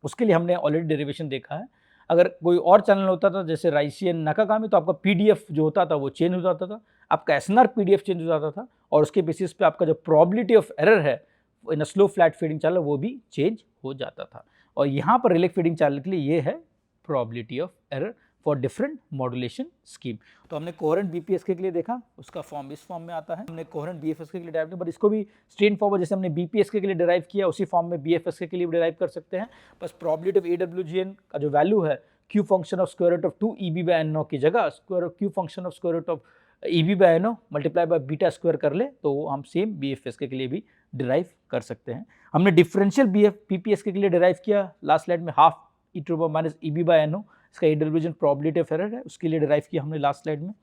उसके लिए हमने ऑलरेडी डेरिवेशन देखा है। अगर कोई और चैनल होता था जैसे राइसियन नाकागामी, तो आपका PDF जो होता था वो चेंज हो जाता था, आपका SNR PDF चेंज हो जाता था, और उसके बेसिस पे आपका जो प्रोबेबिलिटी ऑफ एरर है in slow flat feeding channel वो भी चेंज हो जाता था। और यहाँ पर रेलेक फीडिंग चैनल के लिए ये है probability of error for different modulation scheme. तो हमने कोहेरेंट BPSK के लिए देखा, उसका फॉर्म इस फॉर्म में आता है। हमने कोहेरेंट BFSK के लिए डिराइव किया, बट इसको भी स्ट्रेट फॉरवर्ड जैसे हमने BPSK के लिए डिराइव किया उसी फॉर्म में BFSK के लिए भी डिराइव कर सकते हैं। बस प्रोबेबिलिटी ऑफ AWGN का जो वैल्यू है Q function of square root of 2 EB/n0 की जगह Q function of square root of EB/n0 multiply by beta square कर ले, तो हम सेम BFSK के लिए भी डिराइव कर सकते हैं। हमने डिफरेंशियल BPSK के लिए डिराइव किया लास्ट स्लाइड में, हाफ e⁻ EB/n0, इसका AWGN प्रोबेबिलिटी ऑफ एरर है, उसके लिए डिराइव किया हमने लास्ट स्लाइड में।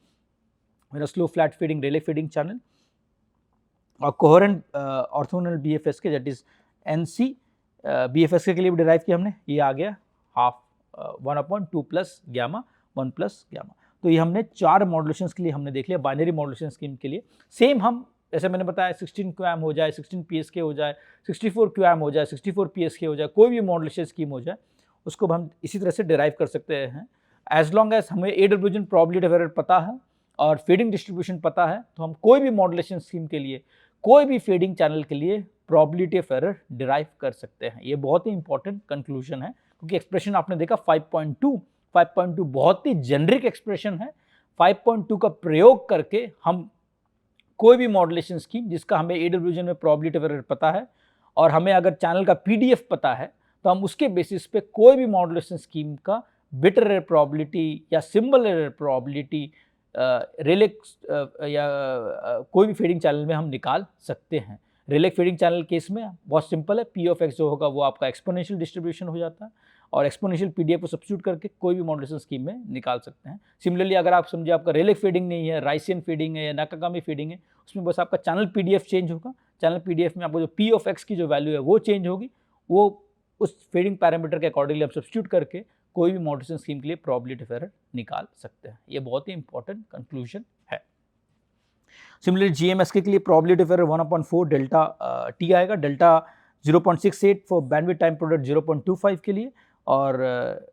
मेरा slow flat fading Rayleigh fading channel और coherent orthogonal BFSK that is NC BFSK के लिए भी डिराइव किया हमने, ये आ गया half 1/2 plus gamma 1 plus gamma. तो ये हमने 4 मॉड्यूलेशंस के लिए हमने देख लिया। बाइनरी मॉड्यूलेशन स्कीम के लिए सेम हम जैसे मैंने बताया 16 QAM हो जाए, 16 PSK हो जाए, 64 QAM हो जाए, 64 PSK हो जाए, कोई भी मॉड्यूलेशन स्कीम हो जाए, उसको हम इसी तरह से डिराइव कर सकते हैं। एज लॉन्ग एज हमें AWGN प्रोबेबिलिटी ऑफ एरर पता है और फीडिंग डिस्ट्रीब्यूशन पता है, तो हम कोई भी मॉड्यूलेशन स्कीम के लिए, कोई भी फीडिंग चैनल के लिए प्रोबेबिलिटी ऑफ एरर डिराइव कर सकते हैं। ये बहुत ही इंपॉर्टेंट कंक्लूजन है, क्योंकि एक्सप्रेशन आपने देखा 5.2 बहुत ही जेनरिक एक्सप्रेशन है। 5.2 का प्रयोग करके हम कोई भी मॉड्यूलेशन स्कीम जिसका हमें AWGN में प्रोबेबिलिटी ऑफ एरर पता है और हमें अगर चैनल का PDF पता है, तो हम उसके बेसिस पे कोई भी मॉड्यूलेशन स्कीम का बिट एरर प्रोबेबिलिटी या सिंबल एरर प्रोबेबिलिटी रेलेक या कोई भी फीडिंग चैनल में हम निकाल सकते हैं। रेलेक फीडिंग चैनल केस में बहुत सिंपल है, P ऑफ x जो होगा वो आपका एक्सपोनेंशियल डिस्ट्रीब्यूशन हो जाता है और एक्सपोनेंशियल PDF को सब्स्टिट्यूट करके कोई भी मॉड्यूलेशन स्कीम में निकाल सकते हैं। सिमिलरली अगर आप समझिए आपका रेलेक फीडिंग नहीं है, राइसियन फीडिंग है या नाकागामी फीडिंग है, उसमें बस आपका चैनल PDF चेंज होगा। चैनल PDF में आपको जो P ऑफ x की जो वैल्यू है वो चेंज होगी, वो उस फीडिंग पैरामीटर के अकॉर्डिंगली आप सब्स्टिट्यूट करके कोई भी मॉड्यूलेशन स्कीम के लिए प्रोबेबिलिटी ऑफ एरर निकाल सकते हैं। ये बहुत ही इंपॉर्टेंट कंक्लूजन है। सिमिलरली जीएमएसके के लिए probability of error 1/4 delta t आएगा, delta 0.68 for bandwidth time product 0.25 के लिए, और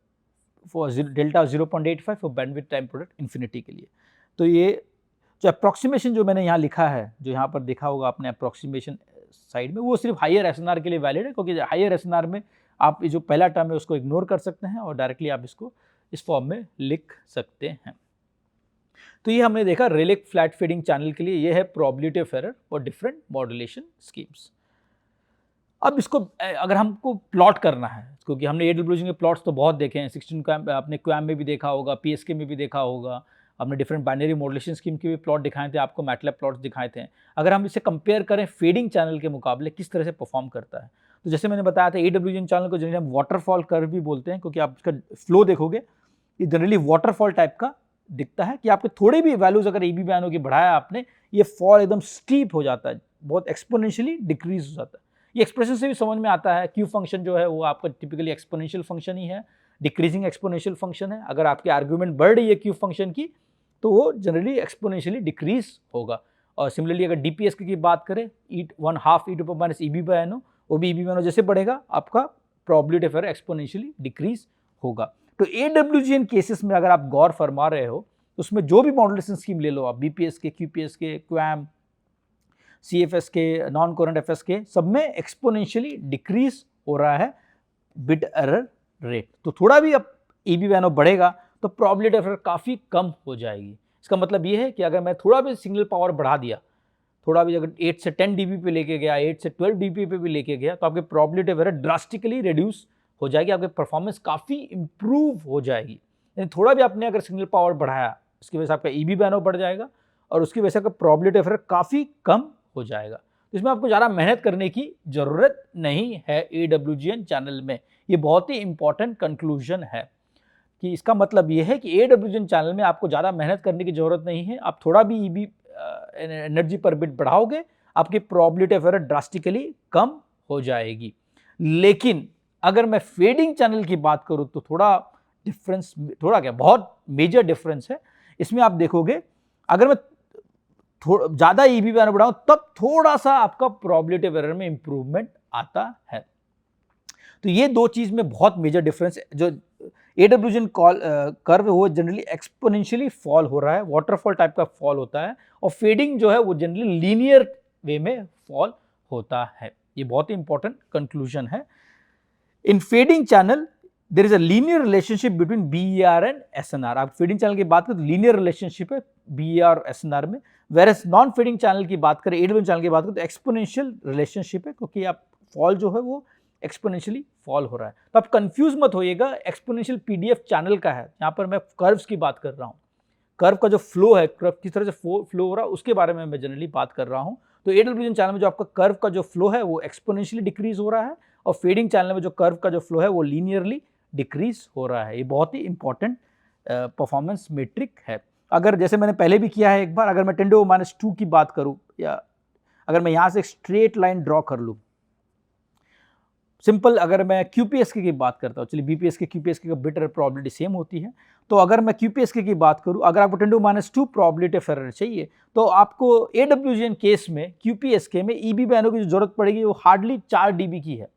for delta 0.85 for bandwidth time product infinity के लिए। तो ये जो अप्रॉक्सीमेशन जो मैंने यहाँ लिखा है, जो यहाँ पर देखा होगा आपने अप्रॉक्सीमेशन साइड में, वो सिर्फ हायर एसएनआर के लिए वैलिड है, क्योंकि हायर एसएनआर में आप जो पहला टर्म है उसको इग्नोर कर सकते हैं और डायरेक्टली आप इसको इस फॉर्म में लिख सकते हैं। तो ये हमने देखा रेलिक फ्लैट फीडिंग चैनल के लिए, ये है प्रोबेबिलिटी ऑफ एरर और डिफरेंट मॉड्यूलेशन स्कीम्स। अब इसको अगर हमको प्लॉट करना है, क्योंकि हमने एडब्ल्यूजी के प्लॉट्स तो बहुत देखे हैं, 16 क्वैम आपने क्वैम में भी देखा होगा, पीएसके में भी देखा होगा, हमने डिफरेंट बाइनरी मॉड्यूलेशन स्कीम के भी प्लॉट दिखाए थे, आपको मैटलैब प्लॉट्स दिखाए थे। अगर हम इसे कंपेयर करें फेडिंग चैनल के मुकाबले किस तरह से परफॉर्म करता है, तो जैसे मैंने बताया था एडब्ल्यूजी चैनल को जनरली हम वाटरफॉल कर्व भी बोलते हैं, क्योंकि आप इसका फ्लो देखोगे ये जनरली वाटरफॉल टाइप का दिखता है कि आपके थोड़े भी वैल्यूज अगर ईबी वैल्यू की बढ़ाया आपने, ये फॉल एकदम स्टीप हो जाता है, बहुत एक्सपोनेंशियली डिक्रीज हो जाता है। ये एक्सप्रेशन से भी समझ में आता है, क्यू फंक्शन जो है वो आपका टिपिकली एक्सपोनेंशियल फंक्शन ही है, डिक्रीजिंग एक्सपोनेंशियल फंक्शन है। अगर आपकी आर्ग्यूमेंट बढ़ रही है क्यू फंक्शन की तो वो जनरली एक्सपोनेंशियली डिक्रीज होगा। और सिमिलरली अगर डीपीएस की बात करें, 1/2 e to the minus EB by NO, वो भी EB by NO जैसे बढ़ेगा आपका probability of error exponentially decrease होगा। तो एडब्ल्यूजीएन केसेस में अगर आप गौर फरमा रहे हो, उसमें जो भी मॉड्यूलेशन स्कीम ले लो आप, बीपीएस के, क्यूपीएस के, क्वैम, सीएफएस के, नॉन कोरेंट एफएस के, सब में एक्सपोनेंशियली डिक्रीज हो रहा है बिट एरर रेट। तो थोड़ा भी अब EB by NO बढ़ेगा तो प्रोबेबिलिटी ऑफ एरर काफ़ी कम हो जाएगी। इसका मतलब ये है कि अगर मैं थोड़ा भी सिग्नल पावर बढ़ा दिया, थोड़ा भी अगर 8 से 10 dB पे लेके गया, 8 से 12 dB पे भी लेके गया, तो आपके probability of error drastically reduce हो जाएगी, आपके परफॉर्मेंस काफ़ी इंप्रूव हो जाएगी। यानी थोड़ा भी आपने अगर सिग्नल पावर बढ़ाया, उसकी वजह से आपका EB by NO बढ़ जाएगा और उसकी वजह से आपका प्रोबेबिलिटी ऑफ एरर काफ़ी कम हो जाएगा। तो इसमें आपको ज़्यादा मेहनत करने की ज़रूरत नहीं है एडब्ल्यूजीएन चैनल में। ये बहुत ही इंपॉर्टेंट कंक्लूजन है कि इसका मतलब ये है कि एडब्ल्यूजीएन चैनल में आपको ज़्यादा मेहनत करने की ज़रूरत नहीं है। आप थोड़ा भी EB एनर्जी पर बिट बढ़ाओगे, आपकी प्रोबेबिलिटी ऑफ एरर ड्रास्टिकली कम हो जाएगी। लेकिन अगर मैं फेडिंग चैनल की बात करूं तो थोड़ा डिफरेंस, थोड़ा क्या बहुत मेजर डिफरेंस है। इसमें आप देखोगे अगर मैं ज़्यादा EB by NO बढ़ाऊं तब थोड़ा सा आपका प्रोबेबिलिटी ऑफ एरर में इंप्रूवमेंट आता है। तो ये दो चीज़ में बहुत मेजर डिफरेंस है। जो एडब्ल्यूजीएन कर्व वो जनरली एक्सपोनेंशियली फॉल हो रहा है, वाटरफॉल टाइप का फॉल होता है, और फेडिंग जो है वो जनरली लीनियर वे में फॉल होता है। ये बहुत ही इंपॉर्टेंट कंक्लूजन है। In fading channel there is a linear relationship between BER and SNR। आप फेडिंग चैनल की बात करें तो लीनियर रिलेशनशिप है BER और SNR में, वेरस नॉन फेडिंग चैनल की बात करें, एडब्ल्यूजीएन चैनल की बात करें तो एक्सपोनेंशियल रिलेशनशिप है, क्योंकि आप फॉल जो है वो एक्सपोनेंशियली फॉल हो रहा है। तो आप कंफ्यूज मत होइएगा, एक्सपोनेंशियल PDF चैनल का है, यहाँ पर मैं कर्व्स की बात कर रहा हूँ, कर्व का जो फ्लो है, कर्व किस तरह से फ्लो हो रहा है उसके बारे में मैं जनरली बात कर रहा हूँ। तो एडब्ल्यूजीएन चैनल में जो आपका कर्व का जो फ्लो है वो एक्सपोनेंशियली डिक्रीज हो रहा है, और फेडिंग चैनल में जो कर्व का जो फ्लो है वो लीनियरली डिक्रीज हो रहा है। ये बहुत ही इंपॉर्टेंट परफॉर्मेंस मेट्रिक है। अगर जैसे मैंने पहले भी किया है एक बार, अगर मैं 10⁻² की बात करूँ, या अगर मैं यहाँ से एक स्ट्रेट लाइन ड्रॉ कर लूँ, सिंपल अगर मैं QPSK की बात करता हूँ, चलिए BPSK QPSK का बिट एरर प्रोबेबिलिटी सेम होती है, तो अगर मैं QPSK की बात करूँ, अगर आपको 10⁻² प्रोबेबिलिटी ऑफ एरर चाहिए तो आपको एडब्ल्यूजीएन केस में QPSK में EB by NO की जो जरूरत पड़ेगी वो हार्डली 4 dB की है।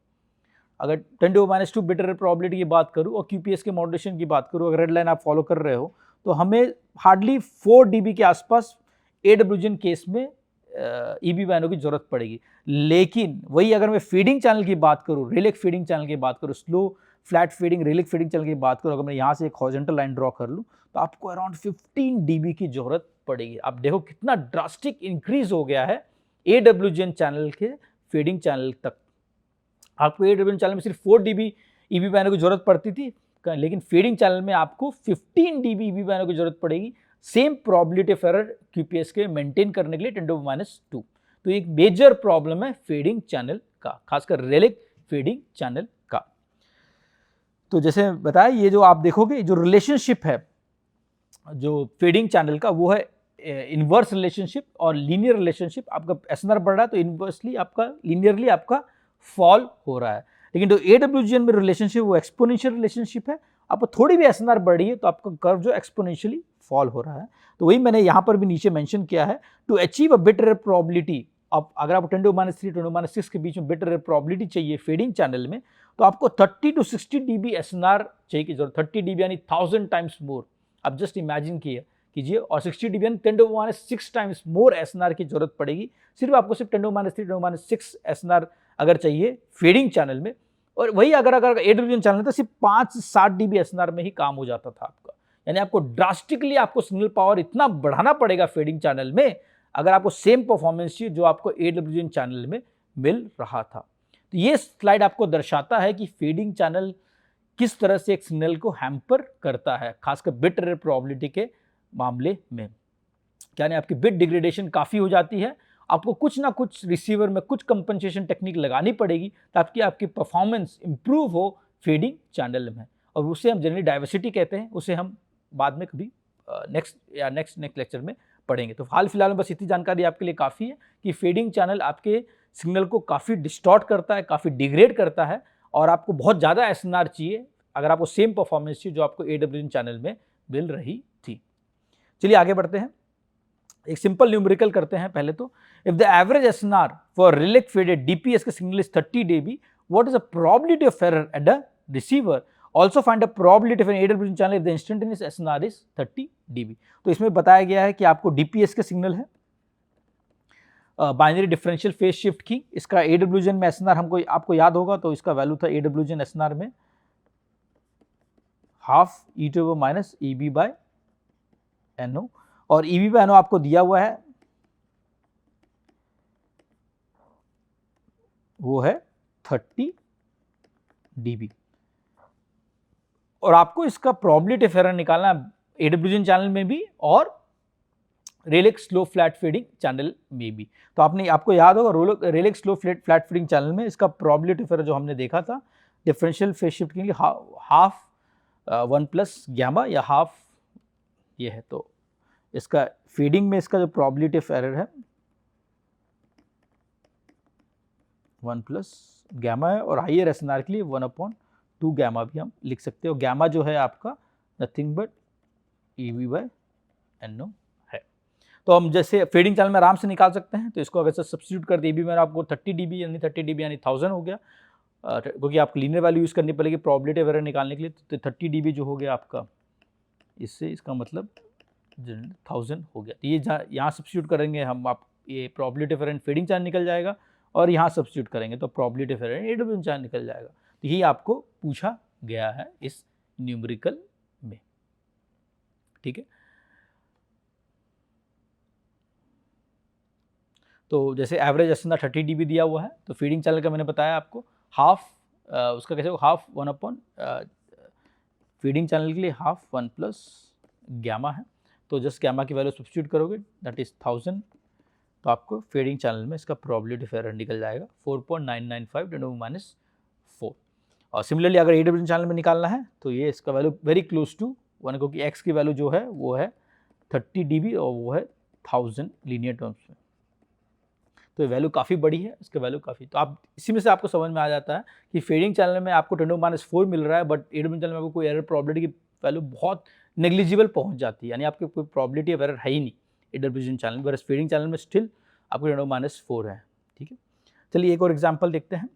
अगर 10⁻² बिट एरर प्रोबेबिलिटी की बात करूँ और QPSK मॉड्यूलेशन की बात करूँ, अगर रेड लाइन आप फॉलो कर रहे हो, तो हमें हार्डली 4 dB के आसपास एडब्ल्यूजीएन केस में EB by NO की जरूरत पड़ेगी। लेकिन वही अगर मैं फीडिंग चैनल की बात करूँ, रेलिक फीडिंग चैनल की बात करूँ, slow flat feeding relic feeding channel की बात करूँ, अगर मैं यहाँ से एक हॉरिजॉन्टल लाइन ड्रॉ कर लूँ तो आपको अराउंड 15 dB की जरूरत पड़ेगी। आप देखो कितना ड्रास्टिक इंक्रीज हो गया है एडब्ल्यूजीएन चैनल के फीडिंग चैनल तक। आपको एडब्ल्यूजीएन चैनल में सिर्फ 4 dB EB by NO की जरूरत पड़ती थी, लेकिन फीडिंग चैनल में आपको 15 dB EB by NO की जरूरत पड़ेगी same probability of error QPSK maintain करने के लिए 10⁻²। तो एक मेजर प्रॉब्लम है फीडिंग चैनल का, खासकर रेलिक फीडिंग चैनल का। तो जैसे बताया, ये जो आप देखोगे जो रिलेशनशिप है जो फीडिंग चैनल का, वो है इनवर्स रिलेशनशिप और लीनियर रिलेशनशिप। आपका SNR बढ़ रहा है तो इनवर्सली आपका लीनियरली आपका फॉल हो रहा है। लेकिन जो एडब्ल्यूजीएन में रिलेशनशिप वो एक्सपोनेंशियल रिलेशनशिप है, आपको थोड़ी भी SNR बढ़ रही है तो आपका कर्व जो एक्सपोनेंशियली फॉल हो रहा है। तो वही मैंने यहाँ पर भी नीचे मेंशन किया है, to achieve a bit error probability. अब अगर आपको 10⁻³ 10⁻6 के बीच में बिट एरर प्रोबेबिलिटी चाहिए फेडिंग चैनल में, तो आपको 30 to 60 dB SNR चाहिए की जरूरत, 30 dB यानी 1000 टाइम्स मोर। आप जस्ट इमेजिन कीजिए, और 60 dB यानी 10⁻6 टाइम्स मोर SNR की जरूरत पड़ेगी। सिर्फ आपको सिर्फ 10⁻³ 10⁻6 SNR अगर चाहिए फेडिंग चैनल में, और वही अगर AWN चैनल तो सिर्फ 5 से 7 dB SNR में ही काम हो जाता था आपका। यानी आपको ड्रास्टिकली आपको सिग्नल पावर इतना बढ़ाना पड़ेगा फेडिंग चैनल में, अगर आपको सेम परफॉर्मेंस चाहिए जो आपको AWN चैनल में मिल रहा था। तो ये स्लाइड आपको दर्शाता है कि फेडिंग चैनल किस तरह से एक सिग्नल को हैम्पर करता है, खासकर बिट एरर प्रोबेबिलिटी के मामले में। यानी आपकी बिट डिग्रेडेशन काफ़ी हो जाती है, आपको कुछ ना कुछ रिसीवर में कुछ कंपनसेशन टेक्निक लगानी पड़ेगी ताकि आपकी परफॉर्मेंस इंप्रूव हो फेडिंग चैनल में, और उसे हम जनरली डाइवर्सिटी कहते हैं। उसे हम बाद में कभी नेक्स्ट लेक्चर में पढ़ेंगे। तो हाल फिलहाल में बस इतनी जानकारी आपके लिए काफ़ी है कि फेडिंग चैनल आपके सिग्नल को काफ़ी डिस्टॉर्ट करता है, काफ़ी डिग्रेड करता है, और आपको बहुत ज़्यादा SNR चाहिए अगर आपको सेम परफॉर्मेंस चाहिए जो आपको AWN चैनल में मिल रही थी। चलिए आगे बढ़ते हैं, एक सिंपल न्यूमेरिकल करते हैं पहले तो। If the average SNR for Rayleigh faded DPS K signal is 30 dB, what is the probability of error at the receiver? Also find the probability of an AWN channel if the instantaneous SNR is 30 dB। तो इसमें बताया गया है कि आपको DPS K signal है, binary differential phase shift की, इसका AWN में SNR हमको आपको याद होगा, तो इसका वैल्यू था AWN SNR में हाफ e⁻ EB/NO, और EB/NO आपको दिया हुआ है वो है 30 dB, और आपको इसका प्रोबेबिलिटी ऑफ एरर निकालना AWN चैनल में भी और रेलेक्स स्लो फ्लैट फीडिंग चैनल में भी। तो आपको याद होगा रेलेक्स स्लो फ्लैट फीडिंग चैनल में इसका प्रोबेबिलिटी ऑफ एरर जो हमने देखा था डिफरेंशियल फेज शिफ्ट के लिए हाफ 1 प्लस गैमा या हाफ ये है। तो इसका फीडिंग में इसका जो प्रोबेबिलिटी ऑफ एरर है 1 प्लस गैमा है, और हाइयर SNR के लिए 1/2 गैमा भी हम लिख सकते हो। गैमा जो है आपका नथिंग बट EB/NO है। तो हम जैसे फीडिंग चैनल में आराम से निकाल सकते हैं, तो इसको अगर सब्स्टिट्यूट कर दिए EB में आपको 30 dB यानी 1000 हो गया, क्योंकि आपको लीनियर वैल्यू यूज़ करनी पड़ेगी प्रोबेबिलिटी ऑफ एरर निकालने के लिए। तो 30 dB जो हो गया आपका, इससे इसका मतलब 1000 हो गया। तो ये यहाँ सब्स्टिट्यूट करेंगे हम, आप ये probability of error feeding channel निकल जाएगा, और यहाँ सब्स्टिट्यूट करेंगे तो probability of error AWN channel निकल जाएगा। तो यही आपको पूछा गया है इस न्यूमेरिकल में, ठीक है। तो जैसे एवरेज SNR 30 dB दिया हुआ है, तो फीडिंग चैनल का मैंने बताया आपको हाफ, उसका कैसे हो हाफ 1 फीडिंग चैनल के लिए हाफ 1 प्लस गैमा है। तो जस्ट गैमा की वैल्यू सब्स्टिट्यूट करोगे दैट इज 1000, तो आपको फीडिंग चैनल में इसका प्रोबेबिलिटी ऑफ एरर निकल जाएगा 4.995 × 10⁻⁴। और सिमिलरली अगर AWN चैनल में निकालना है तो ये इसका वैल्यू वेरी क्लोज टू 1, क्योंकि x की वैल्यू जो है वो है 30 dB और वो है 1000 लीनियर टर्म्स में। तो ये वैल्यू काफ़ी बड़ी है, इसका वैल्यू काफ़ी, तो आप इसी में से आपको समझ में आ जाता है कि फीडिंग चैनल में आपको 10⁻⁴ मिल रहा है, बट AWN चैनल में आपको कोई एरर प्रोबेबिलिटी की वैल्यू बहुत नेग्लिजिबल पहुंच जाती है, यानी आपकी कोई प्रोबेबिलिटी ऑफ एरर है ही नहीं AWN चैनल में, फीडिंग चैनल में स्टिल आपको 10⁻⁴ है, ठीक है। चलिए एक और एग्जाम्पल देखते हैं।